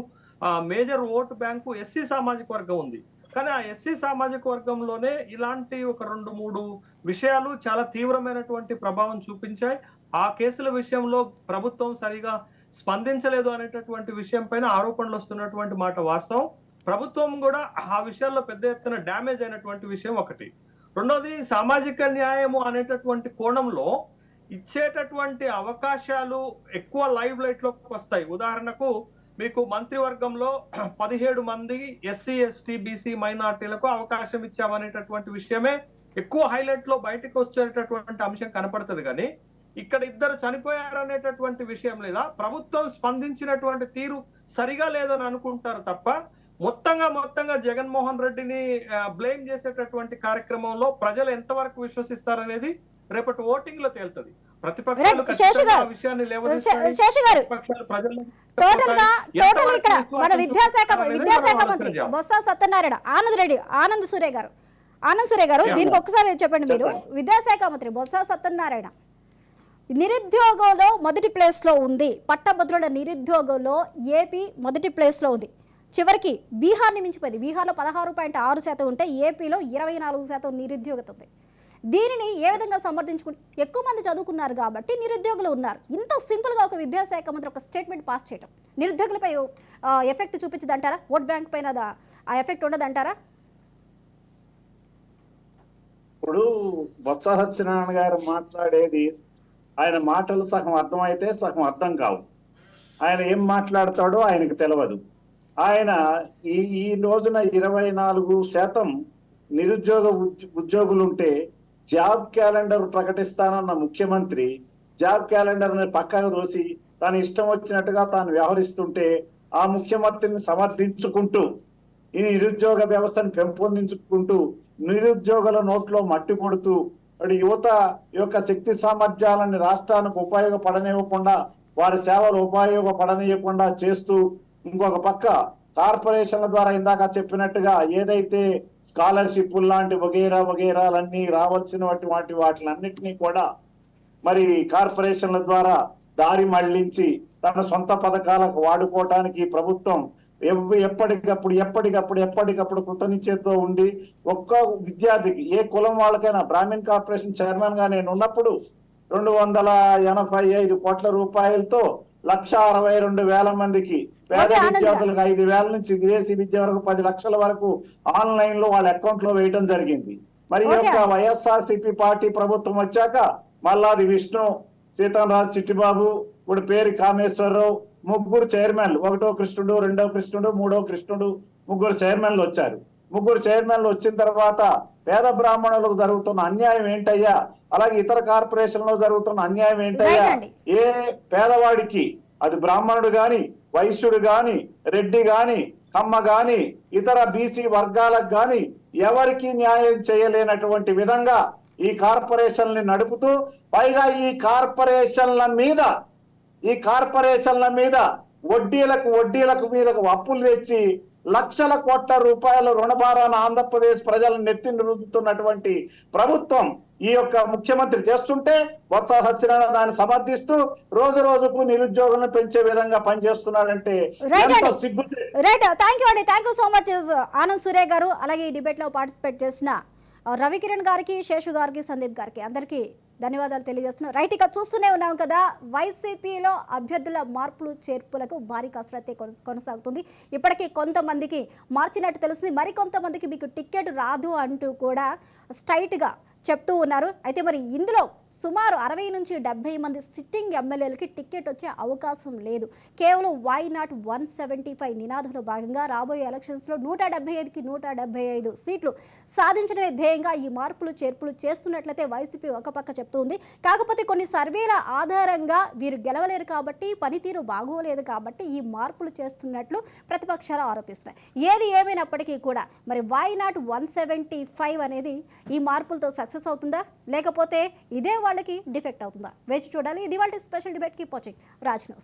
మేజర్ ఓటు బ్యాంకు ఎస్సీ సామాజిక వర్గం ఉంది. కానీ ఆ ఎస్సీ సామాజిక వర్గంలోనే ఇలాంటి ఒక 2-3 విషయాలు చాలా తీవ్రమైనటువంటి ప్రభావం చూపించాయి. ఆ కేసుల విషయంలో ప్రభుత్వం సరిగా స్పందించలేదు అనేటటువంటి విషయం పైన ఆరోపణలు వస్తున్నటువంటి మాట వాస్తవం. ప్రభుత్వం కూడా ఆ విషయాల్లో పెద్ద ఎత్తున డ్యామేజ్ అయినటువంటి విషయం ఒకటి. రెండోది, సామాజిక న్యాయము అనేటటువంటి కోణంలో ఇచ్చేటటువంటి అవకాశాలు ఎక్కువ లైవ్ లైట్ లోకి వస్తాయి. ఉదాహరణకు మీకు మంత్రివర్గంలో 17 మంది ఎస్సీ, ఎస్టీ, బీసీ మైనార్టీలకు అవకాశం ఇచ్చామనేటటువంటి విషయమే ఎక్కువ హైలైట్ లో బయటకు వచ్చేటటువంటి అంశం కనపడుతుంది. కానీ ఇక్కడ 2 చనిపోయారనేటటువంటి విషయం లేదా ప్రభుత్వం స్పందించినటువంటి తీరు సరిగా లేదని అనుకుంటారు తప్ప, మొత్తంగా జగన్మోహన్ రెడ్డిని బ్లేమ్ చేసేటటువంటి కార్యక్రమంలో ప్రజలు ఎంతవరకు విశ్వసిస్తారనేది రేపటి ఓటింగ్ లో తేలుతుంది. ప్రతిపక్షాలు విద్యాశాఖ మంత్రి బొత్స సత్యనారాయణ, ఆనంద్ సూర్య గారు దీనికి ఒకసారి చెప్పండి. మీరు విద్యాశాఖ మంత్రి బొత్స సత్యనారాయణ నిరుద్యోగంలో మొదటి ప్లేస్ లో ఉంది. పట్టభద్రుల నిరుద్యోగంలో ఏపీ మొదటి ప్లేస్ లో ఉంది. చివరికి బీహార్ని మించిపోయింది. బీహార్లో 16.6% ఉంటే ఏపీలో 24% నిరుద్యోగత ఉంది. దీనిని ఏ విధంగా సమర్థించుకుంటే, ఎక్కువ మంది చదువుకున్నారు కాబట్టి నిరుద్యోగులు ఉన్నారు. ఇంత సింపుల్గా ఒక విద్యాశాఖ మంత్రి ఒక స్టేట్మెంట్ పాస్ చేయడం నిరుద్యోగులపై ఎఫెక్ట్ చూపించదంటారా? ఓట్ బ్యాంక్ పైన ఆ ఎఫెక్ట్ ఉండదంటారా? ఇప్పుడు బొత్స సత్యనారాయణ గారు మాట్లాడేది, ఆయన మాటలు సగం అర్థమైతే సగం అర్థం కావు. ఆయన ఏం మాట్లాడతాడో ఆయనకు తెలియదు. ఆయన ఈ రోజున 24% నిరుద్యోగ ఉద్యోగులుంటే జాబ్ క్యాలెండర్ ప్రకటిస్తానన్న ముఖ్యమంత్రి జాబ్ క్యాలెండర్ ని పక్కకు దోసి తన ఇష్టం వచ్చినట్టుగా తాను వ్యవహరిస్తుంటే, ఆ ముఖ్యమంత్రిని సమర్థించుకుంటూ ఈ నిరుద్యోగ వ్యవస్థను పెంపొందించుకుంటూ నిరుద్యోగుల నోట్లో మట్టి కొడుతూ యువత యొక్క శక్తి సామర్థ్యాలని రాష్ట్రానికి ఉపయోగపడనివ్వకుండా, వారి సేవలు ఉపయోగపడనీయకుండా చేస్తూ, ఇంకొక పక్క కార్పొరేషన్ల ద్వారా ఇందాక చెప్పినట్టుగా ఏదైతే స్కాలర్షిప్ లాంటి వగేరాలన్నీ రావాల్సిన వాటిలన్నిటినీ కూడా మరి కార్పొరేషన్ల ద్వారా దారి మళ్లించి తన సొంత పథకాలకు వాడుకోవటానికి ప్రభుత్వం ఎప్పటికప్పుడు కృతనిశ్చయతో ఉండి, ఒక్క విద్యార్థికి ఏ కులం వాళ్ళకైనా, బ్రాహ్మణ్ కార్పొరేషన్ చైర్మన్ గా నేను ఉన్నప్పుడు 285 కోట్ల రూపాయలతో 1,62,000 మందికి పేద విద్యార్థులకు 5,000 నుంచి విదేశీ విద్య వరకు 10 లక్షల వరకు ఆన్లైన్ లో వాళ్ళ అకౌంట్ లో వేయడం జరిగింది. మరి యొక్క వైఎస్ఆర్సీపీ పార్టీ ప్రభుత్వం వచ్చాక మల్లాది విష్ణు, సీతారాజ్ చిట్టిబాబు, ఇప్పుడు పేరు కామేశ్వరరావు, 3 చైర్మన్లు, 1వ కృష్ణుడు, 2వ కృష్ణుడు, 3వ కృష్ణుడు, 3 చైర్మన్లు వచ్చారు. 3 చైర్మన్లు వచ్చిన తర్వాత పేద బ్రాహ్మణులకు జరుగుతున్న అన్యాయం ఏంటయ్యా, అలాగే ఇతర కార్పొరేషన్ లో జరుగుతున్న అన్యాయం ఏంటయ్యా, ఏ పేదవాడికి, అది బ్రాహ్మణుడు గాని, వైశ్యుడు గాని, రెడ్డి గాని, కమ్మ గాని, ఇతర బీసీ వర్గాలకు గాని ఎవరికి న్యాయం చేయలేనటువంటి విధంగా ఈ కార్పొరేషన్లు నడుపుతూ, పైగా ఈ కార్పొరేషన్ల మీద వడ్డీలకు మీద అప్పులు తెచ్చి లక్షల కోట్ల రూపాయల రుణభారాన్ని ఆంధ్రప్రదేశ్ ప్రజలను నెత్తిని రుద్దుతున్నటువంటి ప్రభుత్వం ఈ యొక్క ముఖ్యమంత్రి చేస్తుంటే, బొత్స సత్యనారాయణ దాన్ని సమర్థిస్తూ రోజుకు నిరుద్యోగులను పెంచే విధంగా పనిచేస్తున్నాడంటే సిగ్గు. Right, thank you so much Anand Surya garu. అలాగే ఈ డిబేట్ లో పార్టిసిపేట్ చేసిన రవికిరణ్ గారికి, శేషు గారికి, సందీప్ గారికి అందరికీ ధన్యవాదాలు తెలియజేస్తున్నాం. రైట్, ఇక చూస్తూనే ఉన్నాం కదా, వైసీపీలో అభ్యర్థుల మార్పులు చేర్పులకు భారీ కసరత్తే కొనసాగుతుంది. ఇప్పటికీ కొంతమందికి మార్చినట్టు తెలుస్తుంది, మరికొంతమందికి మీకు టికెట్ రాదు అంటూ కూడా స్ట్రైట్గా చెప్తూ ఉన్నారు. అయితే మరి ఇందులో సుమారు 60 నుంచి 70 మంది సిట్టింగ్ ఎమ్మెల్యేలకి టికెట్ వచ్చే అవకాశం లేదు. కేవలం వై నాట్ 175 నినాదంలో భాగంగా రాబోయే ఎలక్షన్స్లో 175కి 175 సీట్లు సాధించడమే ధ్యేయంగా ఈ మార్పులు చేర్పులు చేస్తున్నట్లయితే వైసీపీ ఒక పక్క చెప్తూ ఉంది. కాకపోతే కొన్ని సర్వేల ఆధారంగా వీరు గెలవలేరు కాబట్టి, పనితీరు బాగోలేదు కాబట్టి ఈ మార్పులు చేస్తున్నట్లు ప్రతిపక్షాలు ఆరోపిస్తున్నాయి. ఏది ఏమైనప్పటికీ కూడా మరి వై నాట్ 175 అనేది ఈ మార్పులతో సక్సెస్ అవుతుందా, లేకపోతే ఇదే వాళ్ళకి డిఫెక్ట్ అవుతుందా? వేచి చూడాలి. ఇది వాళ్ళ special debate. Keep watching Raj news.